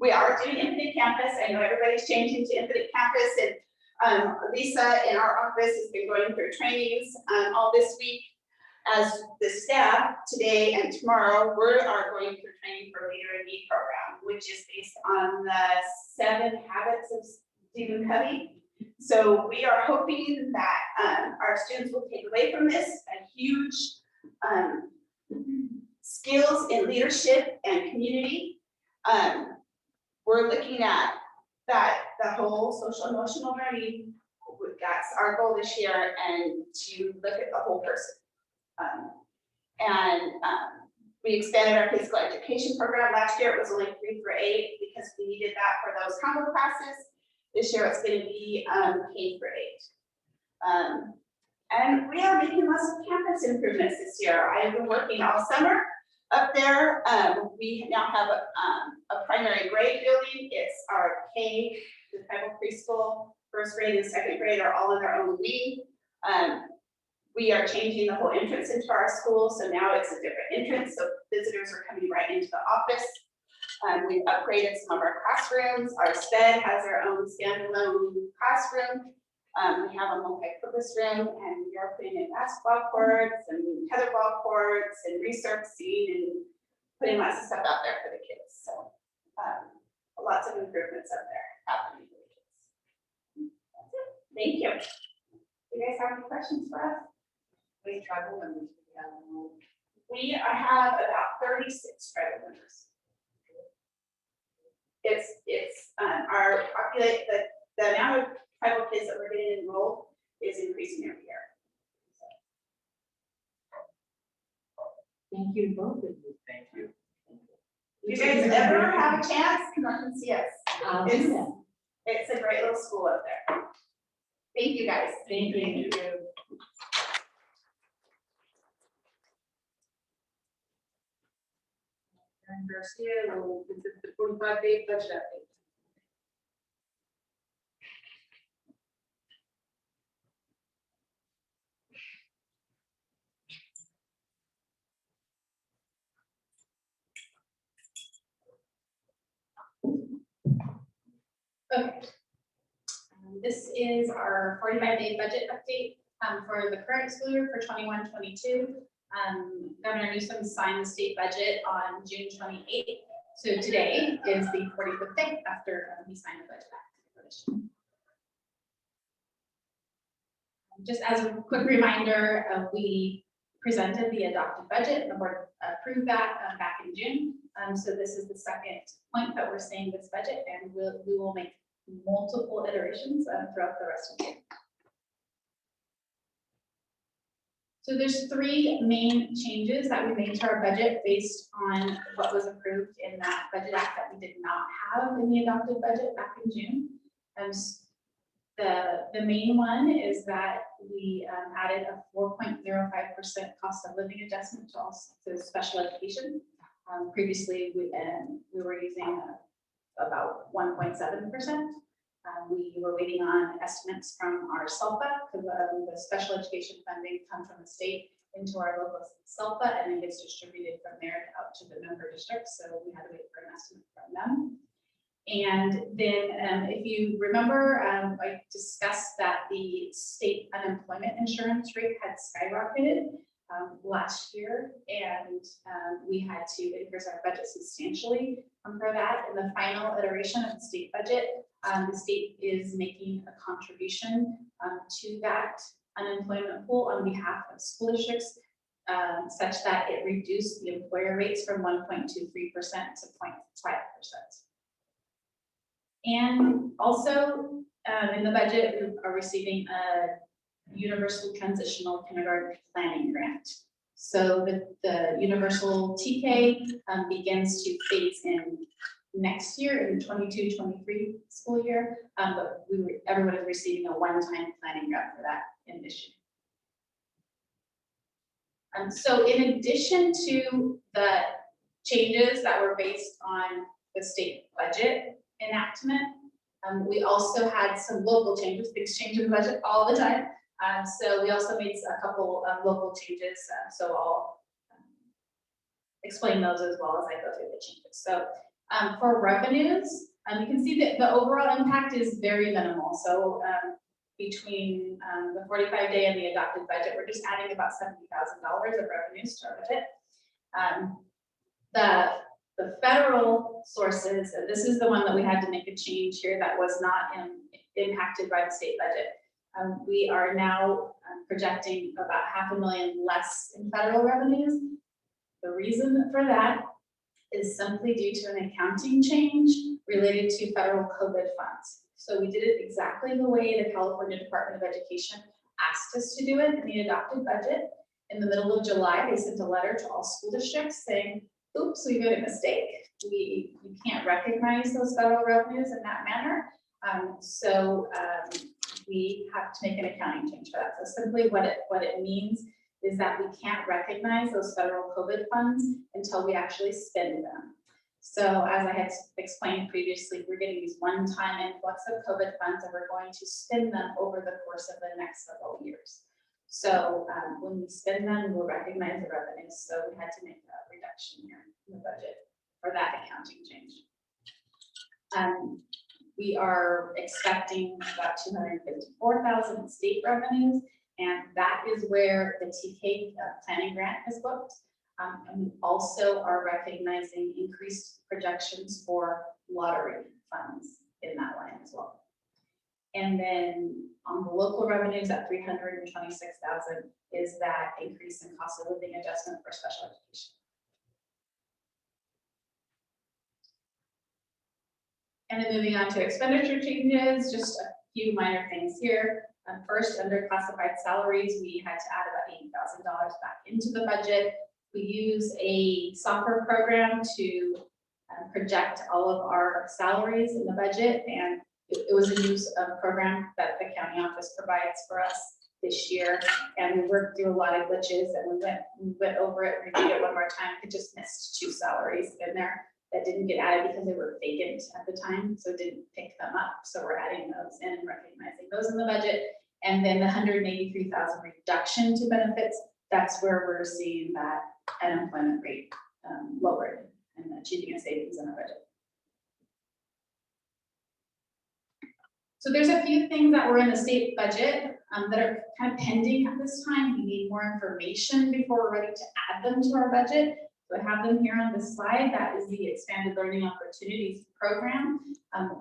we are doing Infinite Campus. I know everybody's changing to Infinite Campus, and Lisa in our office has been going through trainings all this week. As the staff today and tomorrow, we are going through training for Leader in Need program, which is based on the 7 habits of Stephen Covey. So we are hoping that our students will take away from this a huge skills in leadership and community. We're looking at that the whole social emotional learning. That's our goal this year, and to look at the whole person. We expanded our physical education program. Last year it was only 3 through 8 because we needed that for those combo classes. This year it's going to be K through 8. And we are making lots of campus improvements this year. I've been working all summer up there. We now have a primary grade building. It's our K, the tribal preschool, first grade and second grade are all in their own wing. We are changing the whole entrance into our school, so now it's a different entrance, so visitors are coming right into the office. We've upgraded some of our classrooms. Our SPED has their own standalone classroom. We have a multi-purpose room, and we are putting in basketball courts and tetherball courts and resurfacing and putting lots of stuff out there for the kids. So lots of improvements up there happening for the kids. That's it. Thank you. Do you guys have any questions for us? We tribal members. We have about 36 tribal members. It's our populate the amount of tribal kids that we're getting enrolled is increasing every year. Thank you both of you. Thank you. If you guys ever have a chance, come up and see us. It's a great little school up there. Thank you guys. Thank you. And Garcia will visit the 45-day budget update. Okay. This is our 45-day budget update for the current school year for 21-22. Governor Newsom signed the state budget on June 28th. So today is the 45th day after he signed the budget act. Just as a quick reminder, we presented the adopted budget and the board approved that back in June. So this is the second point that we're seeing this budget, and we will make multiple iterations throughout the rest of the year. So there's 3 main changes that we made to our budget based on what was approved in that budget act that we did not have in the adopted budget back in June. The main one is that we added a 4.05% cost of living adjustment to special education. Previously, we were using about 1.7%. We were waiting on estimates from our SELPA because the special education funding comes from the state into our local SELPA and then gets distributed from there out to the member districts. So we had to wait for an estimate from them. And then if you remember, I discussed that the state unemployment insurance rate had skyrocketed last year, and we had to increase our budget substantially for that. In the final iteration of the state budget, the state is making a contribution to that unemployment pool on behalf of school districts, such that it reduced the employer rates from 1.23% to 0.5%. And also in the budget, we are receiving a universal transitional kindergarten planning grant. So the universal TK begins to phase in next year in the 22-23 school year, but everyone is receiving a one-time planning grant for that in this year. So in addition to the changes that were based on the state budget enactment, we also had some local changes. Things change in the budget all the time. So we also made a couple of local changes, so I'll explain those as well as I go through the changes. So for revenues, you can see that the overall impact is very minimal. So between the 45-day and the adopted budget, we're just adding about $70,000 of revenues to our budget. The federal sources, and this is the one that we had to make a change here that was not impacted by the state budget. We are now projecting about $500,000 less in federal revenues. The reason for that is simply due to an accounting change related to federal COVID funds. So we did it exactly the way the California Department of Education asked us to do it in the adopted budget. In the middle of July, they sent a letter to all school districts saying, oops, we made a mistake. We can't recognize those federal revenues in that manner. We have to make an accounting change for that. So simply what it means is that we can't recognize those federal COVID funds until we actually spend them. So as I had explained previously, we're getting these one-time influx of COVID funds and we're going to spend them over the course of the next several years. So when we spend them, we'll recognize the revenues. So we had to make a reduction here in the budget for that accounting change. We are expecting about $254,000 in state revenues, and that is where the TK planning grant is booked. And we also are recognizing increased projections for lottery funds in that line as well. And then on the local revenues at $326,000 is that increase in cost of living adjustment for special education. And then moving on to expenditure changes, just a few minor things here. First, under classified salaries, we had to add about $80,000 back into the budget. We use a software program to project all of our salaries in the budget, and it was a new program that the county office provides for us this year. And we worked through a lot of glitches, and we went over it, reviewed it one more time. It just missed 2 salaries in there that didn't get added because they were vacant at the time, so it didn't pick them up. So we're adding those in and recognizing those in the budget. And then the $183,000 reduction to benefits, that's where we're seeing that unemployment rate lowered and achieving a savings in our budget. So there's a few things that were in the state budget that are kind of pending at this time. We need more information before we're ready to add them to our budget. So I have them here on this slide. That is the Expanded Learning Opportunities Program.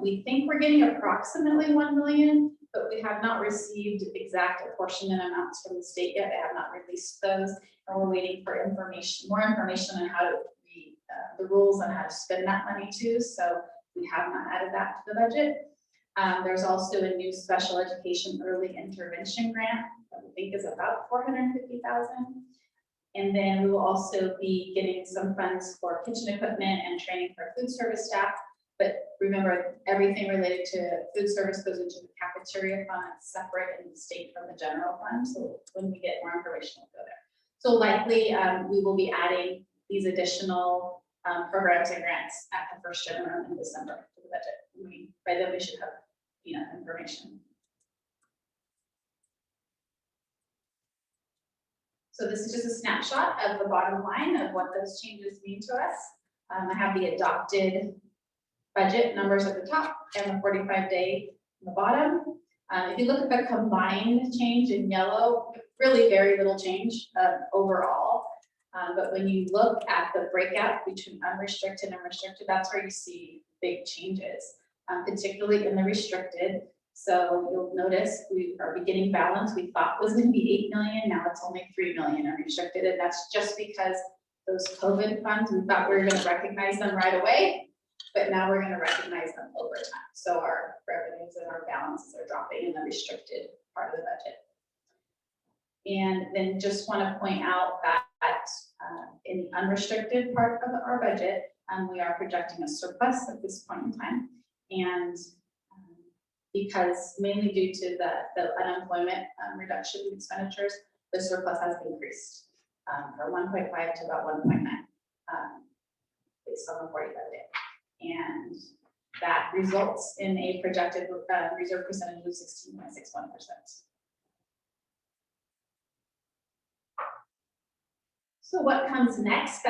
We think we're getting approximately $1 million, but we have not received exact apportionment amounts from the state yet. They have not released those, and we're waiting for information, more information on how to read the rules on how to spend that money too. So we have not added that to the budget. There's also a new special education early intervention grant that we think is about $450,000. And then we will also be getting some funds for kitchen equipment and training for food service staff. But remember, everything related to food service goes into the cafeteria fund, separate in the state from the general fund. So when we get more information, we'll go there. So likely we will be adding these additional programs and grants at the first general in December to the budget. By then we should have enough information. So this is just a snapshot of the bottom line of what those changes mean to us. I have the adopted budget numbers at the top and the 45-day on the bottom. If you look at the combined change in yellow, really very little change overall. But when you look at the breakout between unrestricted and restricted, that's where you see big changes, particularly in the restricted. So you'll notice we are beginning balance. We thought was going to be 8 million. Now it's only 3 million unrestricted. And that's just because those COVID funds, we thought we were going to recognize them right away, but now we're going to recognize them over time. So our revenues and our balances are dropping in the restricted part of the budget. And then just want to point out that in the unrestricted part of our budget, we are projecting a surplus at this point in time. And because mainly due to the unemployment reduction in expenditures, the surplus has increased from 1.5 to about 1.9 based on the 45 day. And that results in a projected reserve percentage of 16.61%. So what comes next,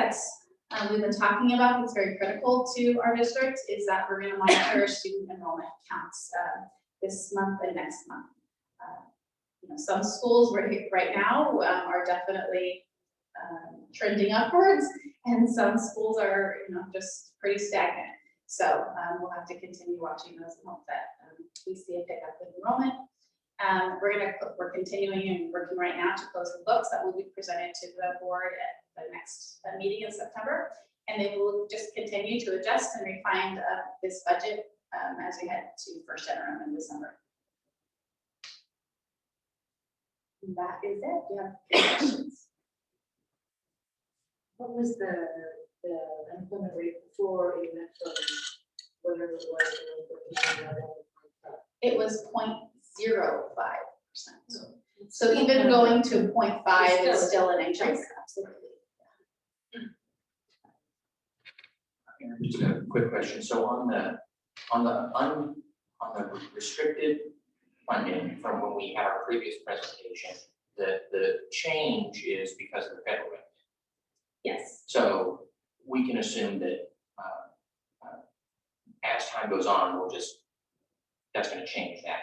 we've been talking about, that's very critical to our district, is that we're gonna monitor student enrollment counts this month and next month. Some schools right now are definitely trending upwards, and some schools are, just pretty stagnant. So we'll have to continue watching those and hope that we see a pickup in enrollment. We're continuing and working right now to close the books that will be presented to the board at the next meeting in September. And they will just continue to adjust and refine this budget as we head to first interim in December. And that is it. Do you have any questions? What was the unemployment rate before it went from whatever it was? It was 0.05%. So even going to 0.5 is still an increase. Absolutely. Just a quick question. So on the restricted funding from when we had our previous presentation, the change is because of the federal rate. Yes. So we can assume that as time goes on, that's going to change that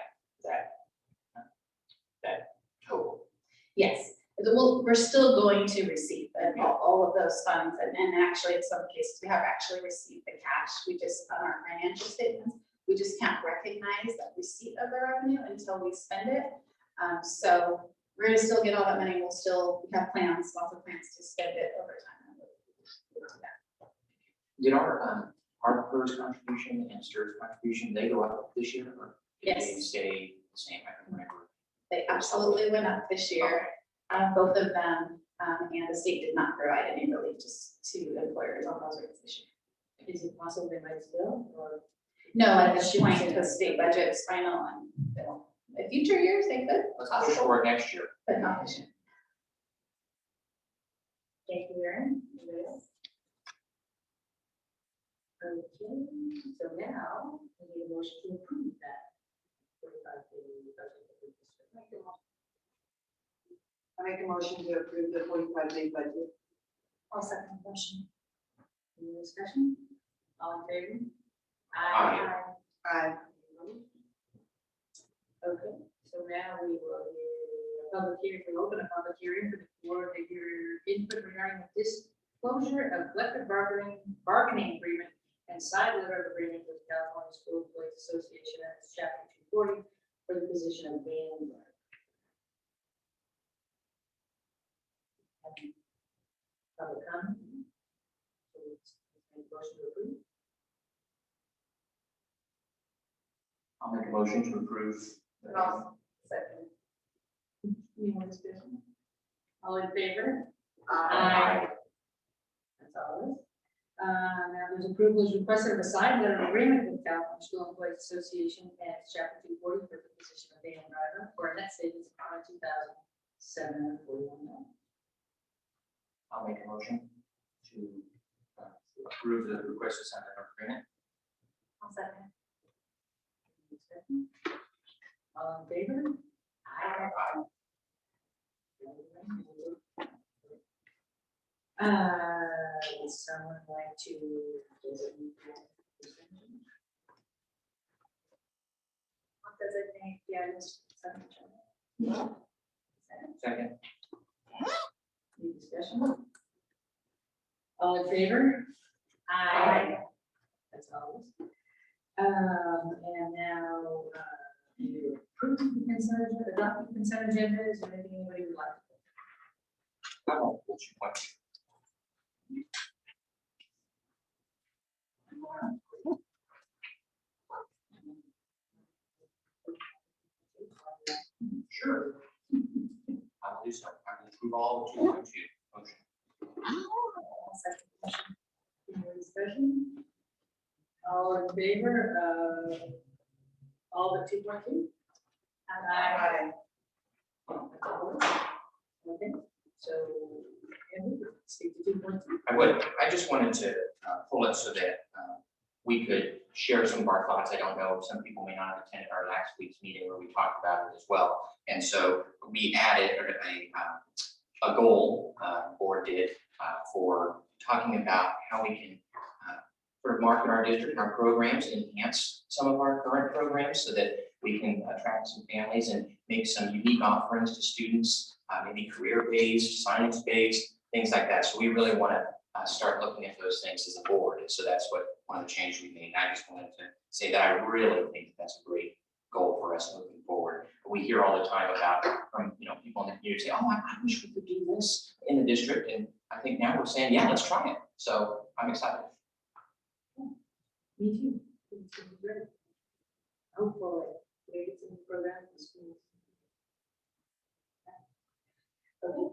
total. Yes. We're still going to receive all of those funds, and actually in some cases we have actually received the cash. We just, on our financial statements, we just can't recognize that receipt of the revenue until we spend it. So we're going to still get all that money. We have plans, lots of plans to spend it over time. Did our PERS contribution and STIRS contribution, they go up this year, or did Yes. they stay the same? I can remember. They absolutely went up this year, both of them, and the state did not provide any relief just to employers on those rates this year. Is it possible they might still, or? No, at this point, the state budget is final, and in future years, they could. Let's push for it next year. But not this year. Thank you, Erin. Okay, so now we need a motion to approve that 45-day budget of the district. I make a motion to approve the 45-day budget. I'll second the motion. Any discussion? All in favor? Aye. Aye. Okay, so now we will hear a public hearing, we'll open a public hearing for the board to hear input regarding the disclosure of collective bargaining agreement and side letter of agreement with the California School Employees Association at chapter 240 for the position of band guard. Public comment? So let's make a motion to approve. I'll make a motion to approve. Second. Any more discussion? All in favor? Aye. That's all. Now there's approval is requested of a side letter of agreement with California School Employees Association and chapter 240 for the position of van driver for a net savings of $2,741. I'll make a motion to approve the request to sign an agreement. I'll second. All in favor? Aye. Would someone like to designate that position? I'll designate, Second. Any discussion? All in favor? Aye. That's all. And now, you approve the consent agenda, adopt the consent agenda, is there anything anybody would like? I won't hold you much. Sure. I will do so. I will approve all of 2.2 motion. Any more discussion? All in favor of all but 2.2? Aye. Okay, so, Andrew, speak to 2.2. I would. I just wanted to pull it so that we could share some of our thoughts. I don't know, some people may not have attended our last week's meeting where we talked about it as well. And so we added a goal, board did, for talking about how we can sort of market our district, our programs, enhance some of our current programs so that we can attract some families and make some unique offerings to students, maybe career-based, science-based, things like that. So we really want to start looking at those things as a board. And so that's what one of the changes we made. I just wanted to say that I really think that's a great goal for us moving forward. We hear all the time about from people in the community say, oh, I wish we could do this in the district. And I think now we're saying, yeah, let's try it. So I'm excited. Me too. It's great. Hopefully, we get some program in schools. Okay.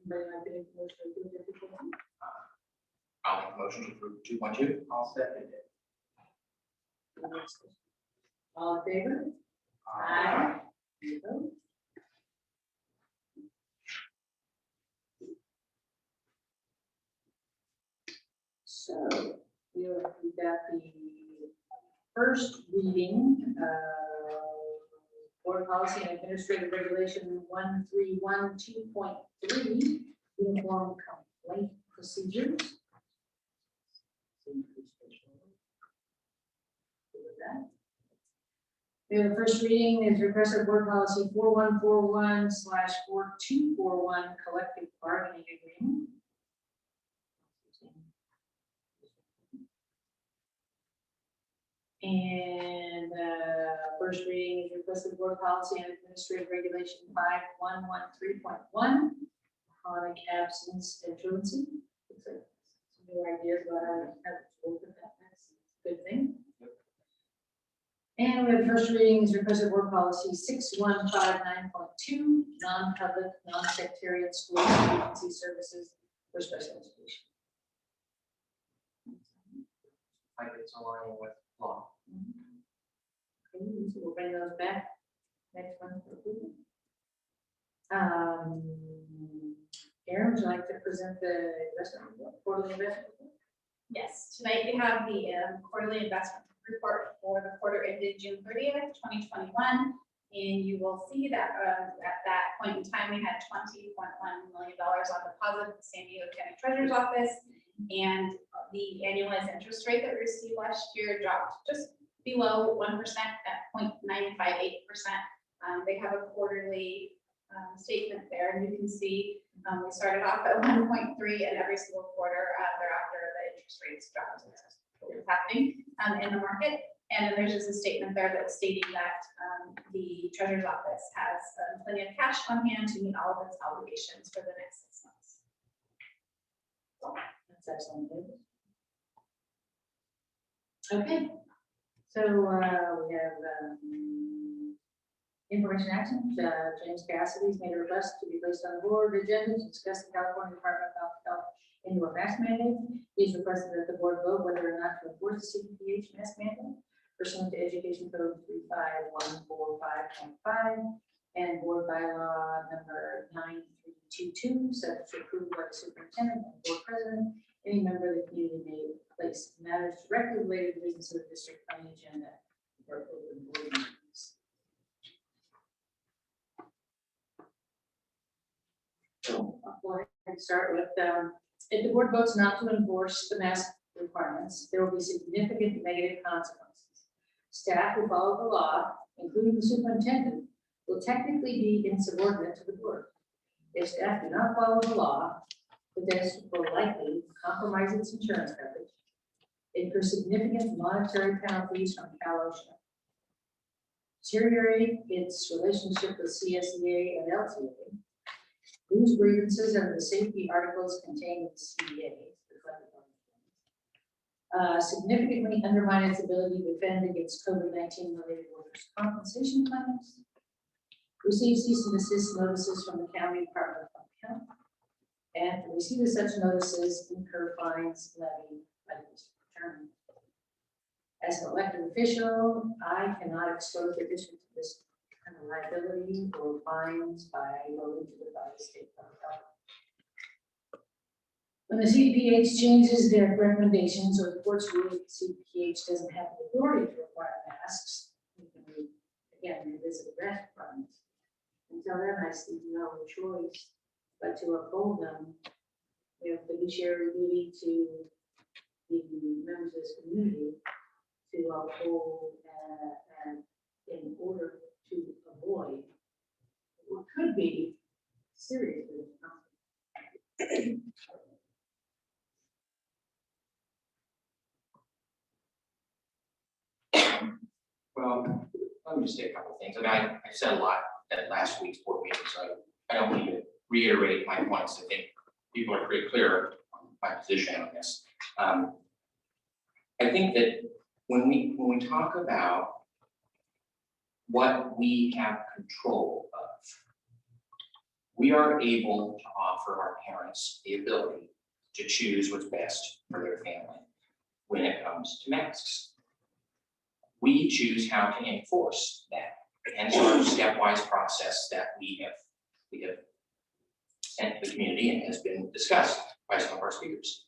Anybody have any motion to approve the program? I'll make a motion to approve 2.2. I'll second it. All in favor? Aye. Any opposed? So we got the first reading, Board Policy and Administrative Regulation 1312.3, Uniform Complaint Procedures. We have the first reading is requested Board Policy 4141/4241 Collective Bargaining Agreement. And first reading is requested Board Policy and Administrative Regulation 5113.1 chronic absence and truancy. Looks like some new ideas about how to have to open that. That's a good thing. And we have first reading is requested Board Policy 6159.2 non-public, non-sectarian school agency services for special education. I think it's aligning with law. Okay, so we'll bring those back. Next one for approval. Erin, would you like to present the investment report, quarterly investment report? Yes, tonight we have the quarterly investment report for the quarter ended June 30th, 2021. And you will see that at that point in time, we had $20.1 million on deposit at the San Diego County Treasurer's Office. And the annualized interest rate that we received last year dropped just below 1% at 0.958%. They have a quarterly statement there, and you can see we started off at 1.3, and every single quarter thereafter the interest rates dropped. So that's what's happening in the market. And then there's just a statement there that's stating that the Treasurer's Office has plenty of cash on hand to meet all of its obligations for the next 6 months. That's excellent. Okay, so we have information action. James Cassidy's made a request to be placed on the board agenda to discuss the California Department of Health indoor mask mandate. He's requested that the board vote whether or not to enforce the CDPH mask mandate pursuant to Education Code 35145.5 and Board Bylaw number 9322, subject to approval by the superintendent and board president. Any member of the community may place matters directly related to the business of the district on the agenda for open board meetings. So I'll go ahead and start with, if the board votes not to enforce the mask requirements, there will be significant negative consequences. Staff who follow the law, including the superintendent, will technically be insubordinate to the board. If staff do not follow the law, the district will likely compromise its insurance coverage, incur significant monetary penalties from Cal OSHA, deteriorate its relationship with CSEA and LTA, lose grievances under the safety articles contained in the CDA, significantly undermine its ability to defend against COVID-19 related workers' compensation claims, receive cease and desist notices from the County Department of Health, and to receive such notices, incur fines levied by the district attorney. As an elected official, I cannot expose the district to this kind of liability or fines by voting to the state of health. When the CDPH changes their recommendations or the court's rule that the CDPH doesn't have the authority to require masks, we can again revisit that requirements. Until then, I see no choice but to uphold them you know, fiduciary duty to the members of this community to uphold, in order to avoid what could be serious. Well, let me just say a couple of things. I mean, I said a lot at last week's board meeting, so I don't need to reiterate my points. I think people are pretty clear on my position on this. I think that when we talk about what we have control of, we are able to offer our parents the ability to choose what's best for their family when it comes to masks. We choose how to enforce that, hence our stepwise process that we have sent to the community and has been discussed by some of our speakers.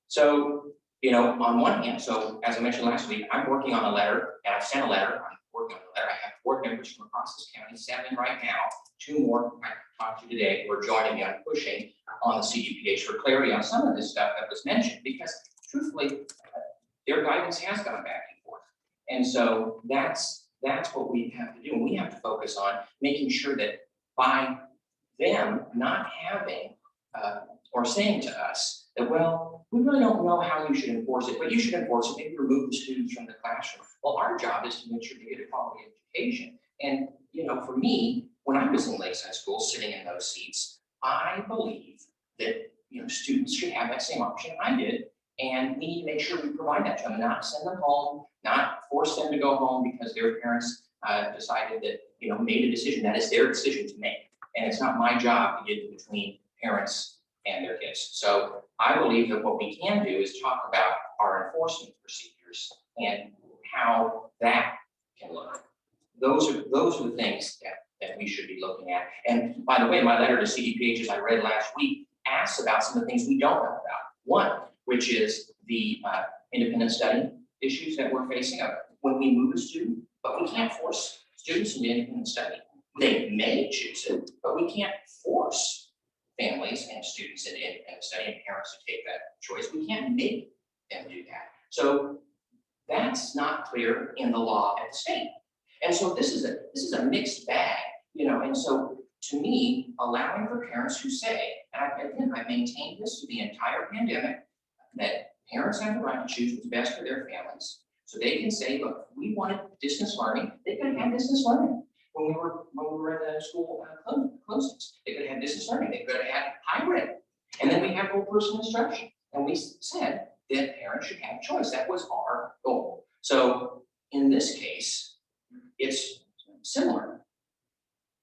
So, you know, on one hand, so as I mentioned last week, I'm working on a letter, and I've sent a letter, I'm working on a letter. I have board members from across this county, 7 right now, 2 more I talked to today, who are joining me on pushing on the CDPH for clarity on some of this stuff that was mentioned, because truthfully, their guidance has gone back and forth. And so that's what we have to do. And we have to focus on making sure that by them not having or saying to us that, well, we really don't know how you should enforce it, but you should enforce it, maybe remove the students from the classroom. Well, our job is to make sure they get a quality education. And, you know, for me, when I was in Lakeside School, sitting in those seats, I believe that, you know, students should have that same option I did. And we need to make sure we provide that to them, not send them home, not force them to go home because their parents decided that, you know, made a decision. That is their decision to make. And it's not my job to get in between parents and their kids. So I believe that what we can do is talk about our enforcement procedures and how that can look. Those are the things that we should be looking at. And by the way, my letter to CDPH, as I read last week, asks about some of the things we don't know about. One, which is the independent study issues that we're facing when we move a student, but we can't force students into independent study. They may choose it, but we can't force families and students into independent study and parents to take that choice. We can't make them do that. So that's not clear in the law at the state. And so this is a mixed bag, you know, and so to me, allowing for parents who say, and I've maintained this through the entire pandemic, that parents have the right to choose what's best for their families. So they can say, look, we wanted distance learning, they could have had distance learning. When we were in the school closings, they could have distance learning, they could have had hybrid. And then we have whole person instruction. And we said that parents should have choice. That was our goal. So in this case, it's similar.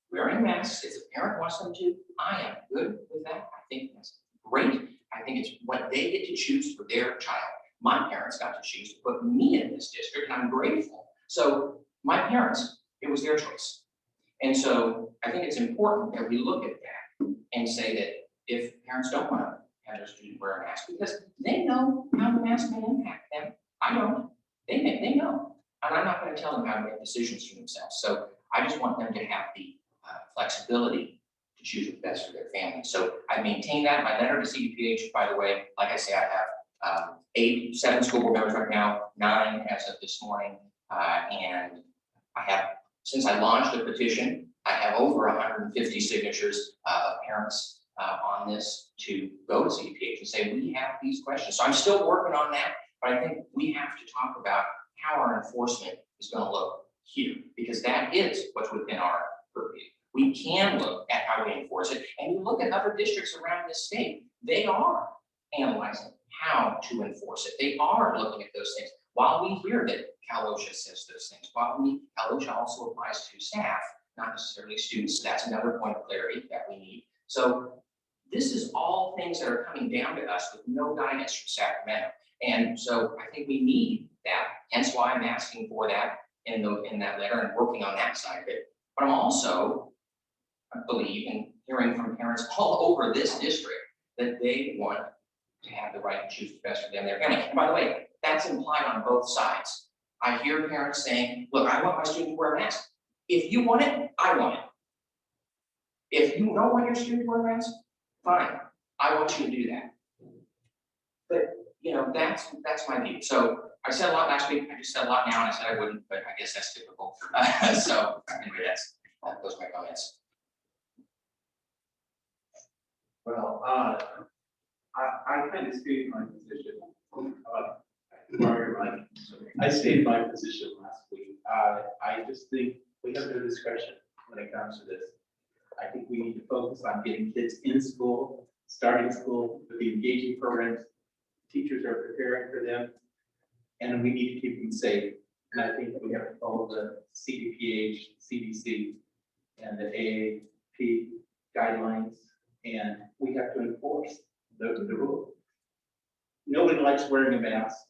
Wearing masks, if the parent wants them to, I am good with that. I think that's great. I think it's what they get to choose for their child. My parents got to choose to put me in this district, and I'm grateful. So my parents, it was their choice. And so I think it's important that we look at that and say that if parents don't want to have their student wear a mask, because they know how the mask may impact them. I don't. They know. And I'm not going to tell them how to make decisions for themselves. So I just want them to have the flexibility to choose what's best for their family. So I maintain that. My letter to CDPH, by the way, like I say, I have 7 school board members right now, 9 as of this morning. And I have, since I launched the petition, I have over 150 signatures of parents on this to go to CDPH and say, we have these questions. So I'm still working on that, but I think we have to talk about how our enforcement is going to look here, because that is what's within our purview. We can look at how we enforce it, and you look at other districts around this state, they are analyzing how to enforce it. They are looking at those things. While we hear that Cal OSHA says those things, Cal OSHA also applies to staff, not necessarily students. So that's another point of clarity that we need. So this is all things that are coming down to us with no guidance from Sacramento. And so I think we need that, hence why I'm asking for that in that letter and working on that side of it. But I'm also, I believe, in hearing from parents all over this district that they want to have the right to choose the best for them and their family. And by the way, that's implied on both sides. I hear parents saying, look, I want my student to wear a mask. If you want it, I want it. If you don't want your student to wear a mask, fine, I want you to do that. But, you know, that's my view. So I said a lot last week, I just said a lot now, and I said I wouldn't, but I guess that's typical. So anyway, those are my comments. Well, I kind of stated my position. I stated my position last week. I just think we have no discretion when it comes to this. I think we need to focus on getting kids in school, starting school with the engaging programs. Teachers are preparing for them, and we need to keep them safe. And I think we have to follow the CDPH, CDC, and the AAP guidelines, and we have to enforce the rule. Nobody likes wearing a mask,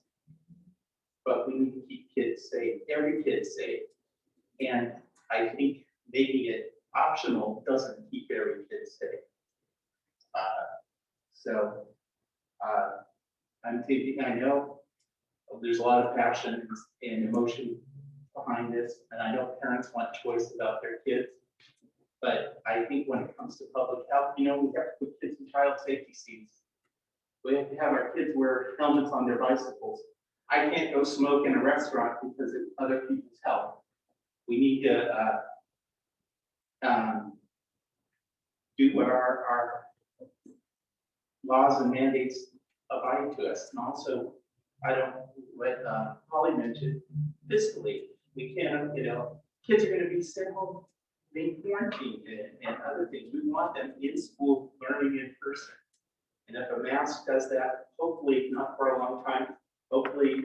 but we need to keep kids safe, every kid safe. And I think making it optional doesn't keep every kid safe. I'm thinking, I know there's a lot of passion and emotion behind this, and I know parents want choice about their kids. But I think when it comes to public health, you know, we have to put kids in child safety seats. We have to have our kids wear helmets on their bicycles. I can't go smoke in a restaurant because of other people's health. We need to do what our laws and mandates abide to us. And also, I don't, what Holly mentioned, fiscally, we can't, you know, kids are going to be sent home, being quarantined and other things. We want them in school, learning in person. And if a mask does that, hopefully not for a long time, hopefully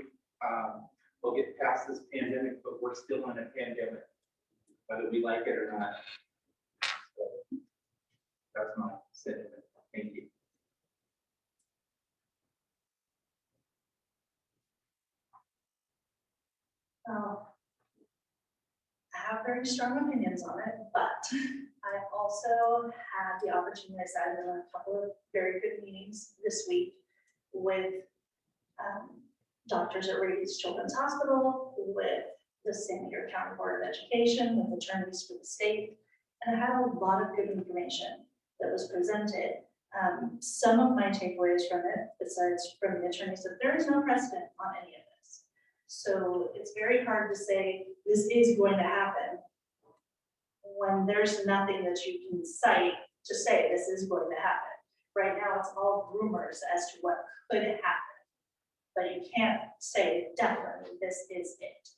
we'll get past this pandemic, but we're still in a pandemic, whether we like it or not. So that's my sentiment. Thank you. I have very strong opinions on it, but I also had the opportunity, I sat in a couple of very good meetings this week with doctors at Radius Children's Hospital, with the San Diego County Board of Education, with attorneys for the state, and I had a lot of good information that was presented. Some of my takeaways from it, besides from the attorneys, that there is no precedent on any of this. So it's very hard to say this is going to happen when there's nothing that you can cite to say this is going to happen. Right now, it's all rumors as to what could happen, but you can't say definitely this is it.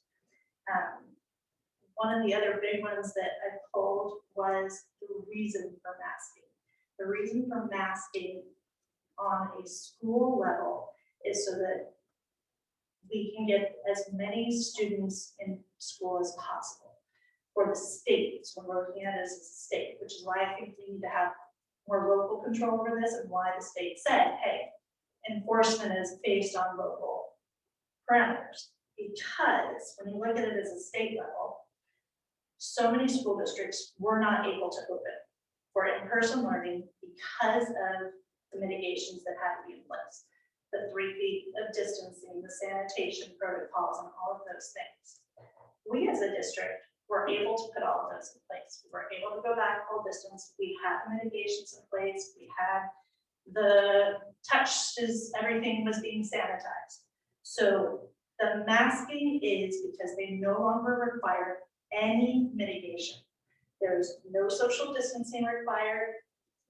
One of the other big ones that I pulled was the reason for masking. The reason for masking on a school level is so that we can get as many students in school as possible for the state. So we're looking at it as a state, which is why I think we need to have more local control over this, and why the state said, hey, enforcement is based on local parameters. Because when you look at it as a state level, so many school districts were not able to open for in-person learning because of the mitigations that had to be in place. The 3 feet of distancing, the sanitation protocols, and all of those things. We as a district were able to put all of those in place. We were able to go back full distance. We had mitigations in place. We had the touches, everything was being sanitized. So the masking is because they no longer require any mitigation. There's no social distancing required.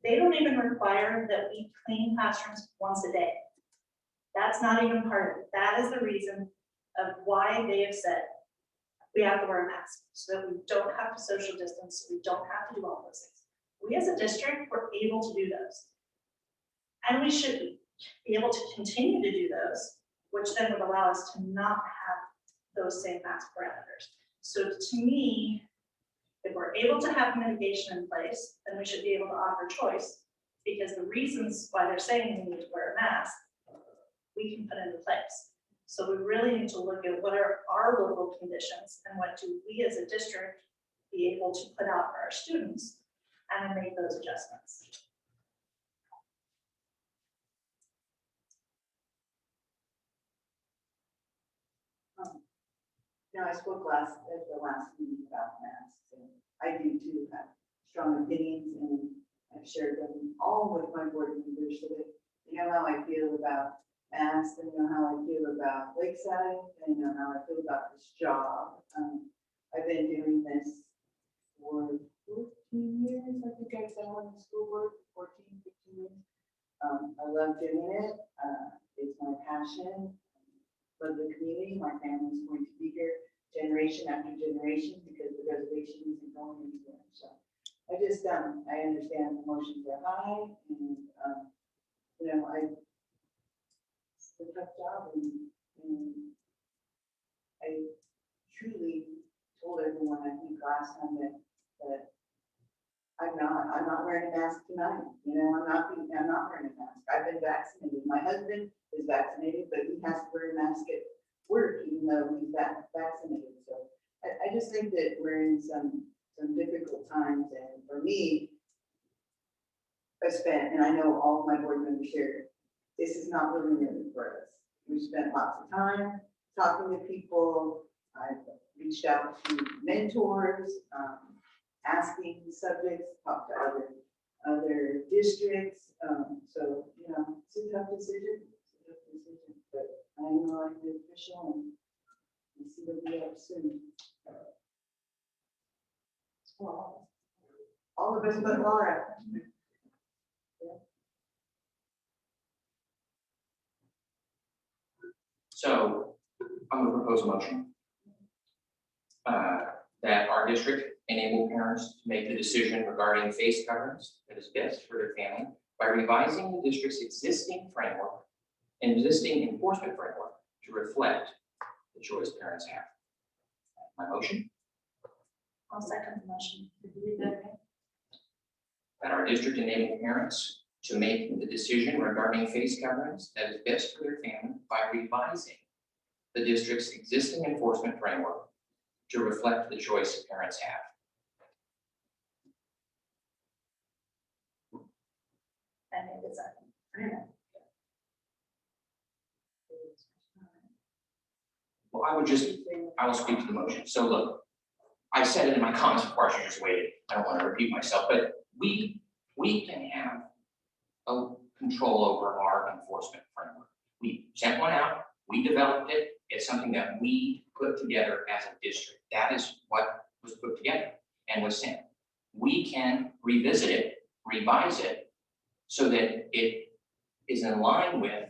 They don't even require that we clean classrooms once a day. That's not even part of it. That is the reason of why they have said we have to wear a mask so that we don't have to social distance, so we don't have to do all those things. We as a district were able to do those. And we should be able to continue to do those, which then would allow us to not have those same mask parameters. So to me, if we're able to have mitigation in place, then we should be able to offer choice, because the reasons why they're saying we need to wear a mask, we can put into place. So we really need to look at what are our local conditions and what do we as a district be able to put out for our students and make those adjustments. Now, I spoke at the last meeting about masks, and I do too have strong opinions, and I've shared them all with my board members so that they know how I feel about masks, and know how I feel about Lakeside, and know how I feel about this job. I've been doing this for 14 years, I think I've been on the school board, 14, 15 years. I love doing it, it's my passion. Love the community, my family's going to be here generation after generation because the reservation isn't going anywhere. So I just, I understand emotions are high and, you know, it's a tough job and I truly told everyone, I think last time that I'm not wearing a mask tonight. You know, I'm not wearing a mask. I've been vaccinated. My husband is vaccinated, but he has to wear a mask at work, even though he's vaccinated. So I just think that we're in some difficult times. And for me, I spent, and I know all of my board members here, this is not really new for us. We spent lots of time talking to people. I've reached out to mentors, asking subjects, talk to other districts. So, you know, it's a tough decision. But I know I'm the official and we'll see what we have soon. Well, all of us but Laura. So I'm going to propose a motion that our district enable parents to make the decision regarding face coverings that is best for their family by revising the district's existing framework and existing enforcement framework to reflect the choice parents have. My motion? I'll second the motion. That our district enable parents to make the decision regarding face coverings that is best for their family by revising the district's existing enforcement framework to reflect the choice parents have. I made the second. Well, I will speak to the motion. So look, I said it in my comments before, I should just waited. I don't want to repeat myself, but we can have a control over our enforcement framework. We sent one out, we developed it. It's something that we put together as a district. That is what was put together and was sent. We can revisit it, revise it, so that it is in line with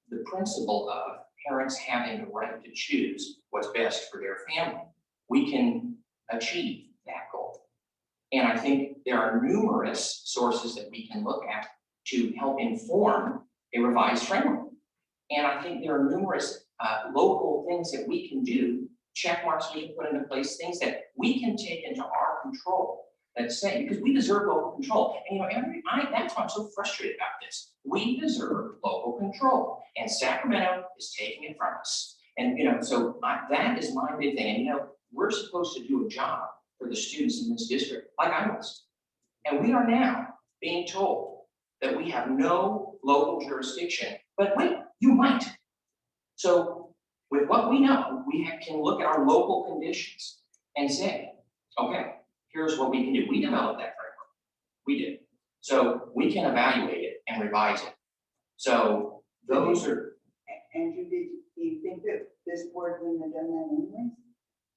the principle of parents having the right to choose what's best for their family. We can achieve that goal. And I think there are numerous sources that we can look at to help inform a revised framework. And I think there are numerous local things that we can do, check marks we can put into place, things that we can take into our control that say, because we deserve local control. And you know, that's why I'm so frustrated about this. We deserve local control, and Sacramento is taking it from us. And you know, so that is my big thing. And you know, we're supposed to do a job for the students in this district, like I was. And we are now being told that we have no local jurisdiction, but wait, you might. So with what we know, we can look at our local conditions and say, okay, here's what we can do. We developed that framework. We did. So we can evaluate it and revise it. So those are. Andrew, do you think that this board wouldn't have done that anyways?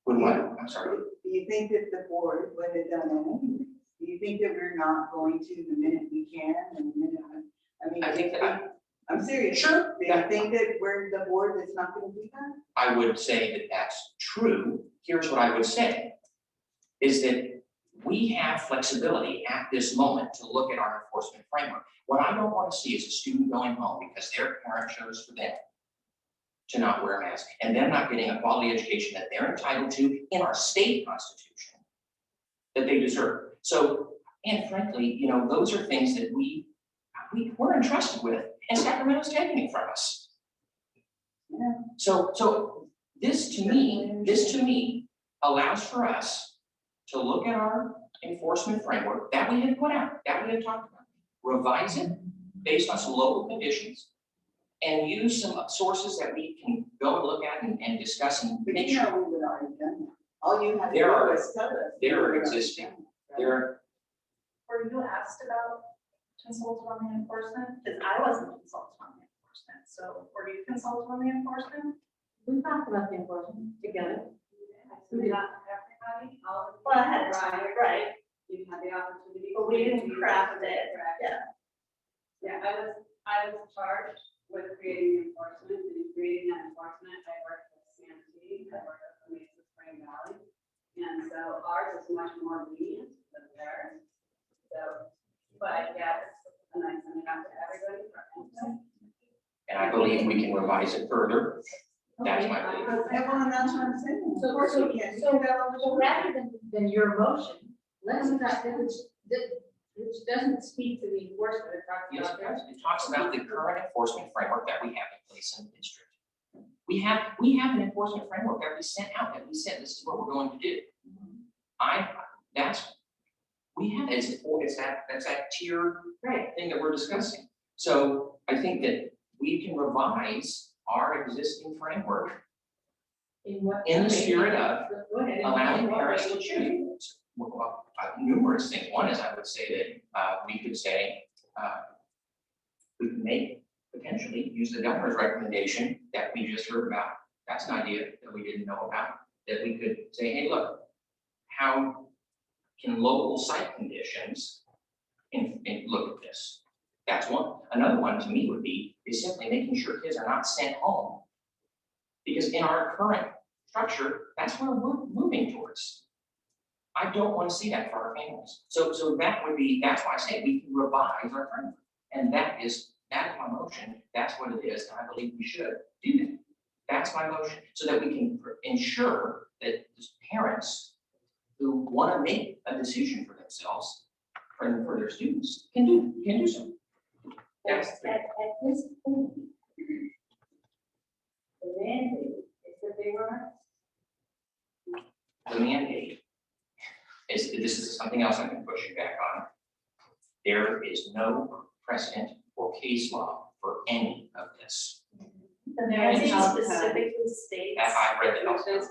Would what? I'm sorry. Do you think that the board would have done that anyways? Do you think that we're not going to the minute we can and the minute, I think that I'm serious. Sure. Do you think that we're the board that's not going to do that? I would say that that's true. Here's what I would say, is that we have flexibility at this moment to look at our enforcement framework. What I don't want to see is a student going home because their parent chose for them to not wear a mask and them not getting a quality education that they're entitled to in our state constitution that they deserve. So, and frankly, you know, those are things that we're entrusted with, and Sacramento's taking it from us. Yeah. So this to me allows for us to look at our enforcement framework that we had put out, that we had talked about, revise it based on some local conditions, and use some sources that we can go and look at and discuss and make sure. We would already done that. All you have to do is tell us. There are existing. Were you asked about consulted on the enforcement? Because I wasn't consulted on it. enforcement. So were you consulted on the enforcement? We talked about the enforcement together. Not everybody, all. Well, ahead of time, right, You had the opportunity. but we didn't craft it, yeah. Yeah, I was charged with creating enforcement, and creating that enforcement, I worked with CMT, I worked with the Mesa Spring Valley. And so ours is much more lenient than theirs. So, but yes, and I send it out to everybody for input. And I believe we can revise it further. That's my belief. Well, and that's what I'm saying. So rather than your motion, let's not, which doesn't speak to the enforcement, it talks Yes, about it that. does. It talks about the current enforcement framework that we have in place in the district. We have an enforcement framework that we sent out, that we said this is what we're going to do. That's that tier thing that we're discussing. So I think that we can revise our existing framework in the spirit of allowing parents to choose. Well, numerous things. One is, I would say that we could say, we can make, potentially use the governor's recommendation that we just heard about. That's an idea that we didn't know about, that we could say, hey, look, how can local site conditions and look at this? That's one. Another one to me would be is simply making sure kids are not sent home. Because in our current structure, that's where we're moving towards. I don't want to see that for our families. So that would be, that's why I say we can revise our framework. And that is my motion. That's what it is. And I believe we should do that. That's my motion, so that we can ensure that parents who want to make a decision for themselves, for their students, can do so. That's At this point, the mandate is that they were. the mandate. This is something else I can push you back on. There is no precedent or case law for any of this. The mandate specifically states. I've read the health code.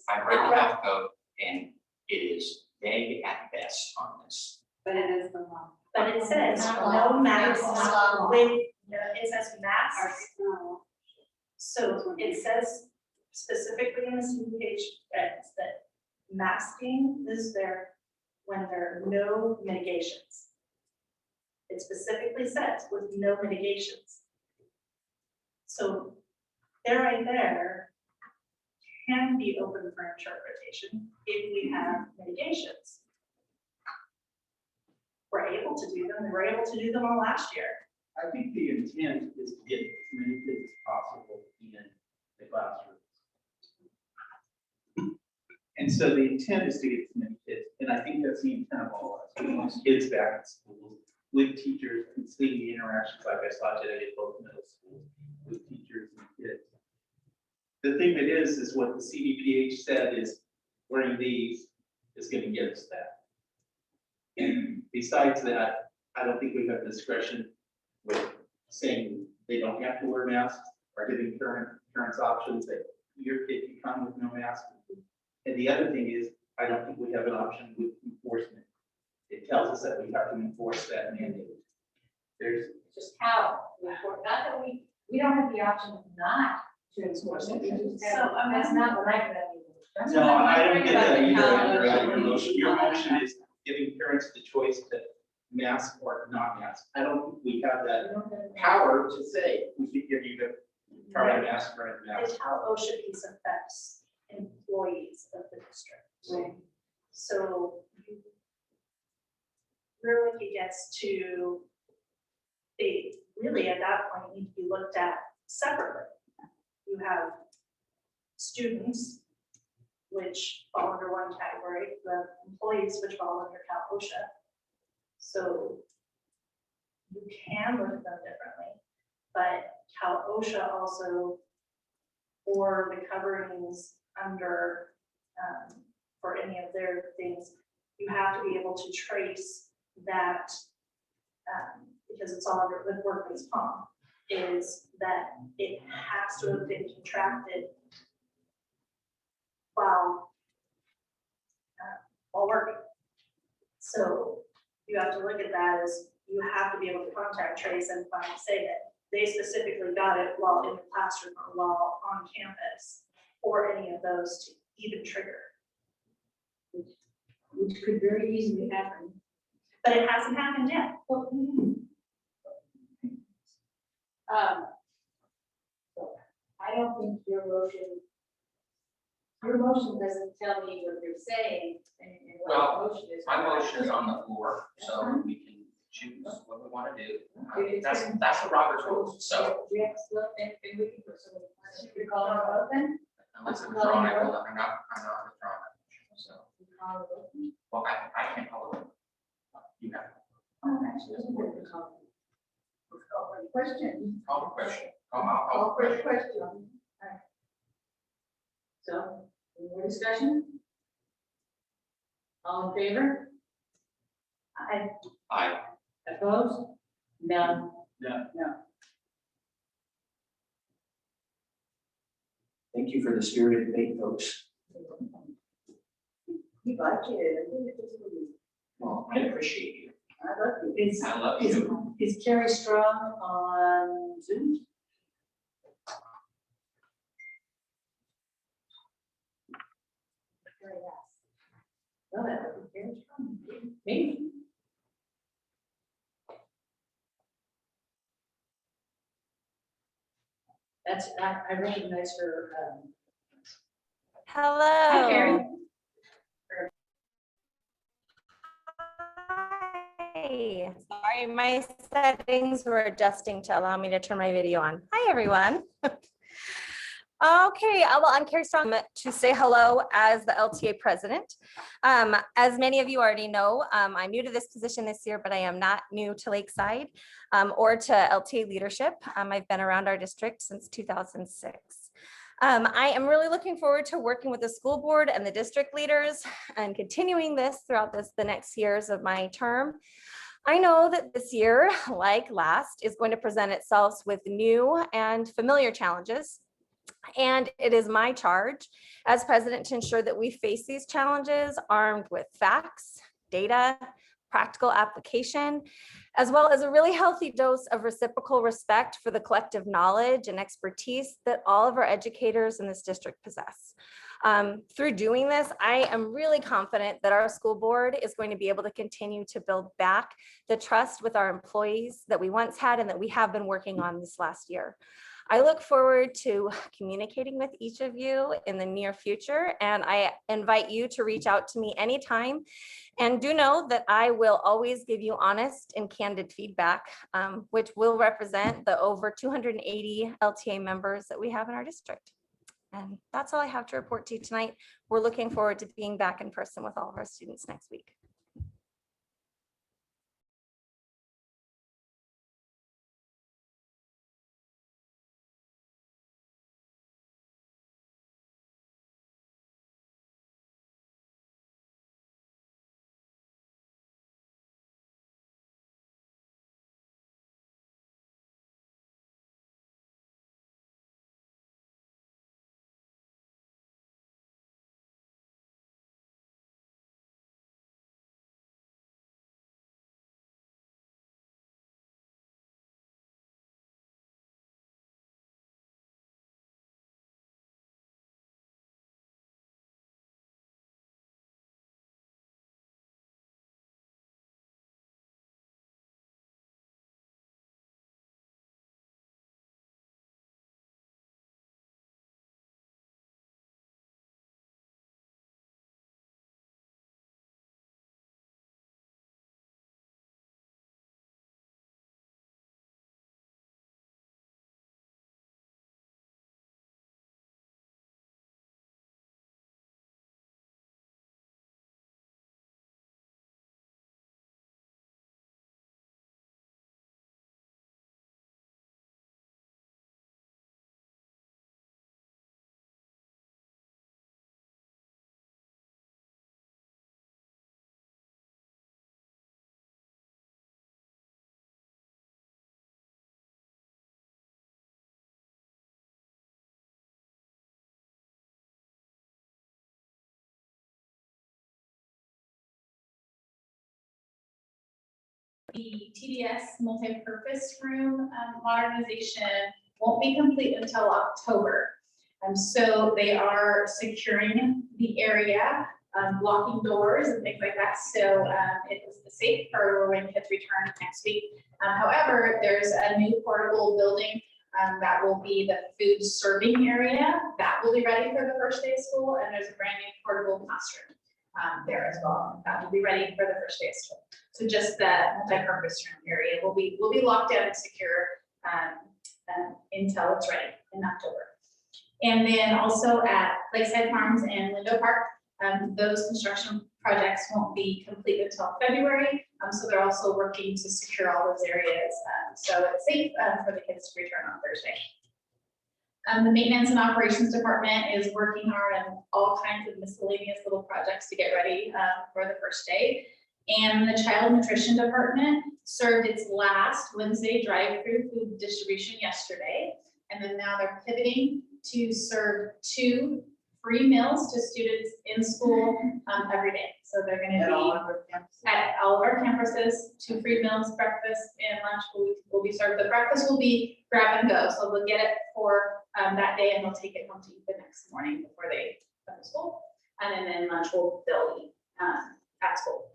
I've read the health code, and it is vague at best on this. But it is the law. But it says Not no law. masks, Not law. it says masks. So it says specifically in the CPH that masking is there when there are no mitigations. It specifically says with no mitigations. So there right there can be open for interpretation if we have mitigations. We're able to do them, and we're able to do them all last year. I think the intent is to get as many kids as possible in the classroom. And so the intent is to get as many kids, and I think that's the intent of all of us. We want kids back in schools with teachers and seeing the interactions like I saw today at both middle schools with teachers and kids. The thing that is what the CDPH said is wearing these is going to get us that. And besides that, I don't think we have discretion with saying they don't have to wear masks or giving parents options that your kid can come with no mask. And the other thing is, I don't think we have an option with enforcement. It tells us that we have to enforce that mandate. There's Just how, not that we don't have the option not to enforce it. We just have- So, that's not what I read either. no, I don't get that either. Your motion is giving parents the choice to mask or not mask. I don't think we have that power to say, we should give you the try to mask or a mask. It's how OSHA piece affects employees of the district. Right. So really it gets to, they really at that point need to be looked at separately. You have students, which fall under one category, you have employees, which fall under Cal OSHA. So you can look at them differently, but Cal OSHA also, for the coverings under, for any of their things, you have to be able to trace that, because it's all under the workman's comp, is that it has to have been contracted while working. So you have to look at that as, you have to be able to contact trace and finally say that they specifically got it while in the classroom or while on campus, or any of those to even trigger. Which could very easily happen. But it hasn't happened yet. I don't think your motion doesn't tell me what you're saying and what Well, your motion is. my motion is on the floor, so we can choose what we want to do. That's the Robert's rules, so We have to look and we can put some, should we call it a vote then? unless it's withdrawn, I'm not withdrawing that motion, so. We call it a vote? Well, I can't call it. You have. Oh, actually, doesn't work to call. Let's call for the question. Call the question. Call for the question. All right. So, any more discussion? All in favor? Aye. Opposed? None. No. No. Thank you for the spirited debate, folks. We like it. Well, I appreciate you. I love you. I love you. Is Carrie Strong on Zoom? No, that would be Carrie Strong. Maybe. That's, I recognize her. Hello. Hi, Carrie. Hi. Sorry, my settings were adjusting to allow me to turn my video on. Hi, everyone. Okay, well, I'm Carrie Strong to say hello as the LTA president. As many of you already know, I'm new to this position this year, but I am not new to Lakeside or to LTA leadership. I've been around our district since 2006. I am really looking forward to working with the school board and the district leaders and continuing this throughout the next years of my term. I know that this year, like last, is going to present itself with new and familiar challenges. And it is my charge as president to ensure that we face these challenges armed with facts, data, practical application, as well as a really healthy dose of reciprocal respect for the collective knowledge and expertise that all of our educators in this district possess. Through doing this, I am really confident that our school board is going to be able to continue to build back the trust with our employees that we once had and that we have been working on this last year. I look forward to communicating with each of you in the near future, and I invite you to reach out to me anytime. And do know that I will always give you honest and candid feedback, which will represent the over 280 LTA members that we have in our district. And that's all I have to report to you tonight. We're looking forward to being back in person with all of our students next week. the TDS multi-purpose room modernization won't be complete until October. So they are securing the area, blocking doors and things like that. So it is safe for when kids return next week. However, there's a new portable building that will be the food serving area. That will be ready for the first day of school. And there's a brand new portable classroom there as well. That will be ready for the first day of school. So just the multi-purpose room area will be locked down and secure until it's ready in October. And then also at Lakeside Farms and Lindo Park, those construction projects won't be complete until February. So they're also working to secure all those areas. So it's safe for the kids to return on Thursday. The maintenance and operations department is working hard on all kinds of miscellaneous little projects to get ready for the first day. And the child nutrition department served its last Wednesday drive-through food distribution yesterday. And then now they're pivoting to serve 2 free meals to students in school every day. So they're going to be at all of our campuses, 2 free meals, breakfast and lunch will be served. The breakfast will be grab and go. So they'll get it for that day and they'll take it home to eat the next morning before they come to school. And then lunch they'll eat at school.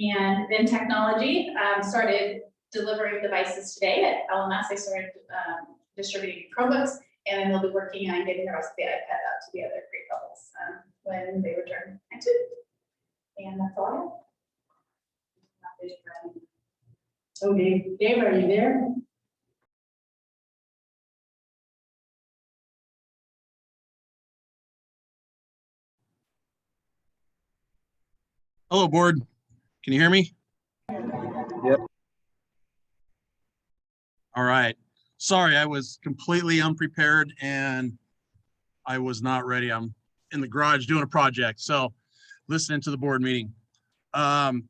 And then technology started delivering devices today at LMS. They started distributing Chromebooks, and then they'll be working on getting the rest of the iPad out to the other grade levels when they return next week. And that's all I have. Okay, Dave, are you there? Hello, board. Can you hear me? Yep. All right. Sorry, I was completely unprepared and I was not ready. I'm in the garage doing a project, so listening to the board meeting. Thank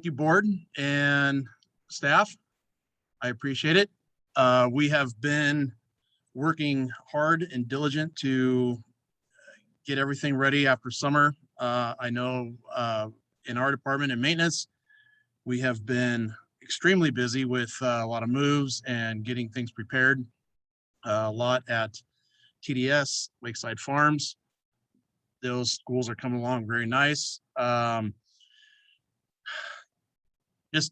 you, board and staff. I appreciate it. We have been working hard and diligent to get everything ready after summer. I know in our department and maintenance, we have been extremely busy with a lot of moves and getting things prepared. A lot at TDS, Lakeside Farms. Those schools are coming along very nice. Just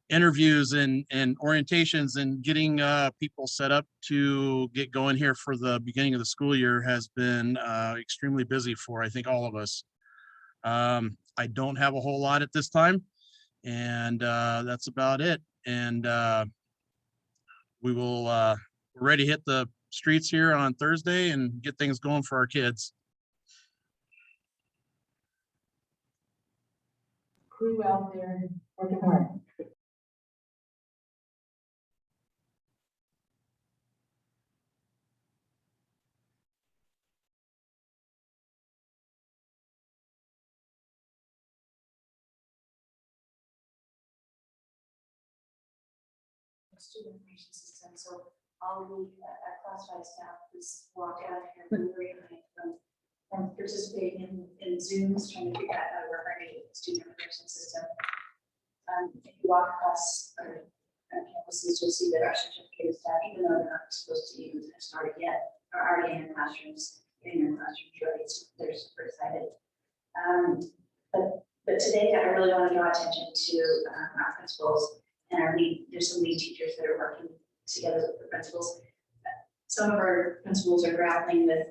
interviews and orientations and getting people set up to get going here for the beginning of the school year has been extremely busy for, I think, all of us. I don't have a whole lot at this time, and that's about it. And we're ready to hit the streets here on Thursday and get things going for our kids. Crew out there working hard. Student information system, so all the classified staff was walked out of here very night from participating in Zooms, trying to figure out how to work our new student information system. If you walk across our campuses, you'll see that our certificate staff, even though they're not supposed to even have started yet, are already in their classrooms, getting their classrooms ready. So they're super excited. But today I really want to draw attention to our principals and there's some lead teachers that are working together with the principals. Some of our principals are grappling with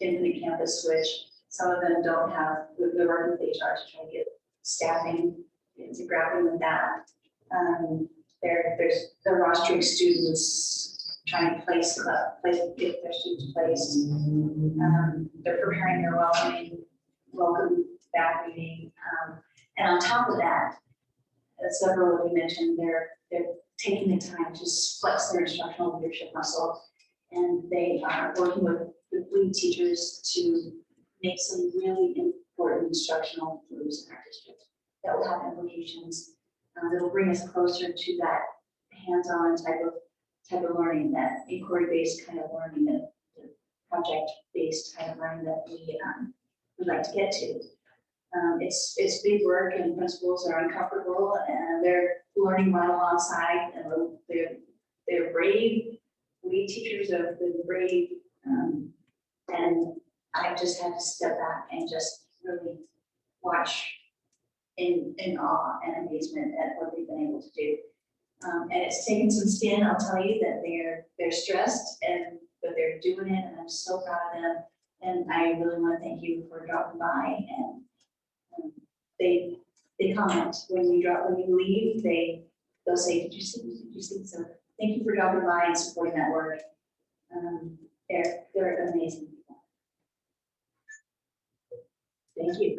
infinite campus switch. Some of them don't have, they're working with HR to try to get staffing into grappling with that. There's the rostering students trying to get their students placed. They're preparing their welcome back meeting. And on top of that, as several of you mentioned, they're taking the time to flex their instructional leadership muscle, and they are working with lead teachers to make some really important instructional moves in our district that will have implications that will bring us closer to that hands-on type of learning, that inquiry-based kind of learning, that project-based kind of learning that we would like to get to. It's big work and principals are uncomfortable and they're learning right alongside and they're brave. We teachers have been brave. And I just had to step back and just really watch in awe and amazement at what they've been able to do. And it's taken some skin, I'll tell you, that they're stressed but they're doing it and I'm so proud of them. And I really want to thank you for dropping by and they comment when you leave, they'll say, did you see? So thank you for dropping by and supporting that work. They're amazing people. Thank you.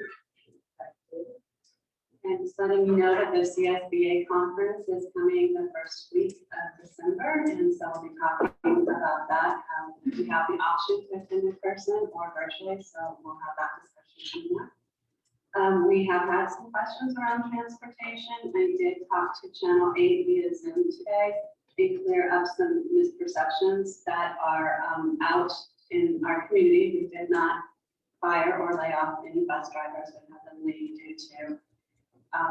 And just letting you know that the CSBA conference is coming the first week of December, and so we'll be talking about that. We have the option to attend in person or virtually, so we'll have that discussion coming up. We have had some questions around transportation. I did talk to Channel 8 via Zoom today and clear up some misperceptions that are out in our community. We did not fire or lay off any bus drivers that have been leaving due to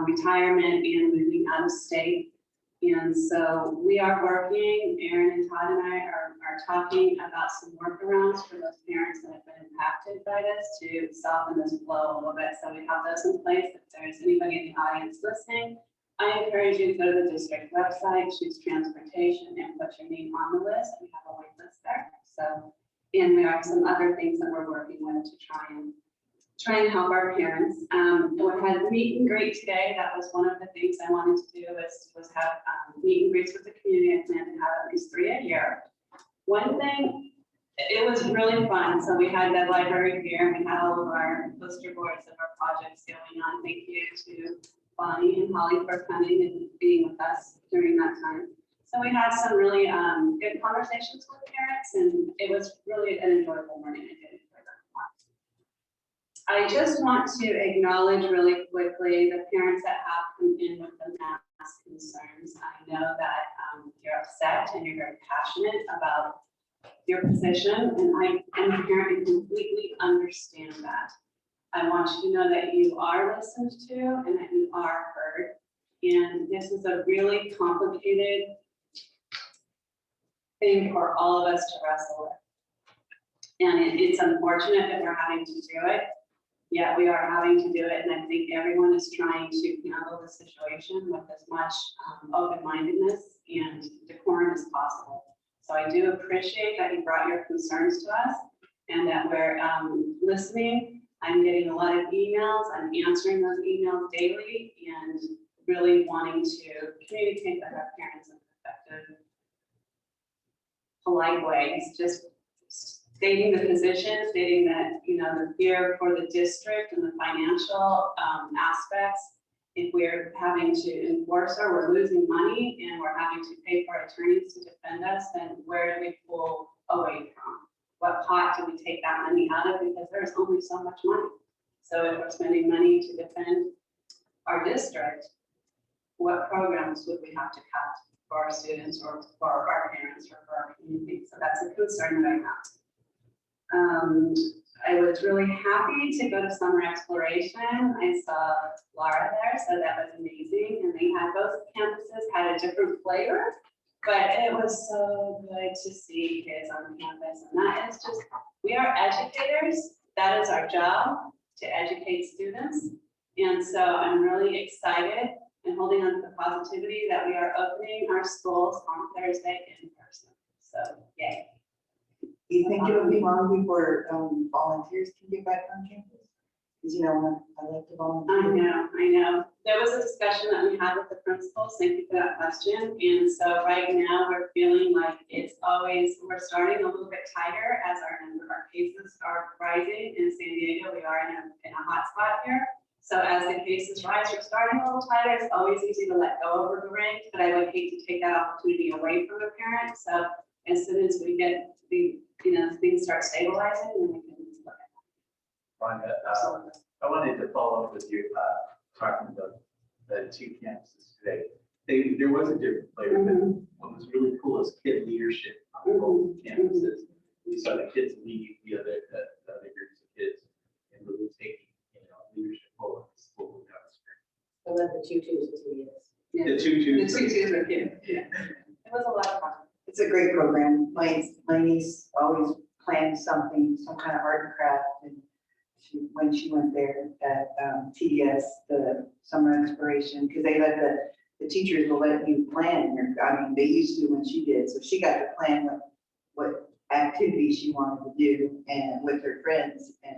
retirement and moving out of state. And so we are working, Aaron and Todd and I are talking about some workarounds for those parents that have been impacted by this to soften this blow a little bit. So we have those in place. If there's anybody in the audience listening, I encourage you to go to the district website, choose transportation and put your name on the list. We have a wait list there. So, and we have some other things that we're working with to try and help our parents. We had a meet and greet today. That was one of the things I wanted to do was have meet and greets with the community. I plan to have at least 3 a year. One thing, it was really fun. So we had the library here and we had all of our poster boards of our projects going on. Thank you to Bonnie and Holly for coming and being with us during that time. So we had some really good conversations with parents and it was really an enjoyable morning. I just want to acknowledge really quickly the parents that have come in with the mask concerns. I know that you're upset and you're very passionate about your position, and I am a parent and completely understand that. I want you to know that you are listened to and that you are heard. And this is a really complicated thing for all of us to wrestle with. And it's unfortunate that we're having to do it. Yeah, we are having to do it, and I think everyone is trying to handle the situation with as much open-mindedness and decorum as possible. So I do appreciate that you brought your concerns to us and that we're listening. I'm getting a lot of emails. I'm answering those emails daily and really wanting to communicate with our parents in an effective, polite way. It's just stating the position, stating that, you know, the fear for the district and the financial aspects. If we're having to enforce her, we're losing money and we're having to pay for attorneys to defend us, then where do we pull away from? What pot do we take that money out of? Because there's only so much money. So if we're spending money to defend our district, what programs would we have to cut for our students or for our parents or for our community? So that's a concern that I have. I was really happy to go to summer exploration. I saw Laura there, so that was amazing. And they had, both campuses had a different flavor, but it was so good to see kids on campus. And that is just, we are educators. That is our job, to educate students. And so I'm really excited and holding on to the positivity that we are opening our schools on Thursday in person. So yay. Do you think it'll be long before volunteers can get back on campus? Because, you know, I like to volunteer. I know. There was a discussion that we had with the principals. Thank you for that question. And so right now we're feeling like it's always, we're starting a little bit tighter as our cases are rising in San Diego. We are in a hot spot here. So as the cases rise, we're starting a little tighter. It's always easy to let go over the reins, but I would hate to take that opportunity away from a parent. So as soon as we get the, you know, things start stabilizing, then we can look at that. Rhonda, I wanted to follow up with you, talking about the 2 campuses today. There was a different flavor, but what was really cool is kid leadership on both campuses. We saw the kids lead the other groups of kids and really taking, you know, leadership role the tutus was hideous. The tutus. The tutus are cute. Yeah. It was a lot of fun. It's a great program. My niece always planned something, some kind of art and craft, and when she went there at TDS, the summer inspiration, because they let the teachers will let you plan. I mean, they used to when she did, so she got to plan what activities she wanted to do and with her friends, and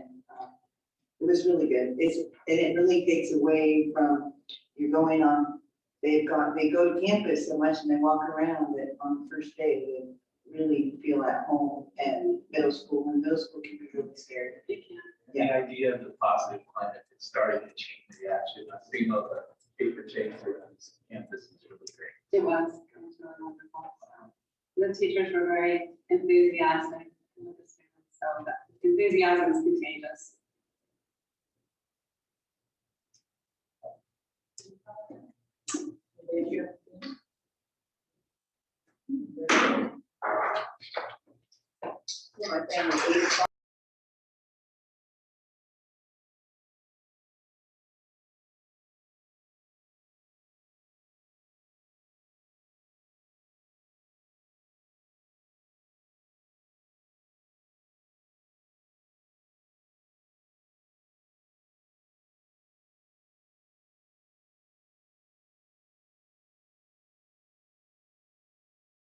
it was really good. It really takes away from you're going on. They go to campus so much and they walk around that on the first day they really feel at home. And middle school can be really scary. The idea of the positive climate is starting to change the reaction. I think of the paper change around this campus is really great. It was really wonderful. The teachers were very enthusiastic with the students, so that enthusiasm is contagious. Thank you. My family,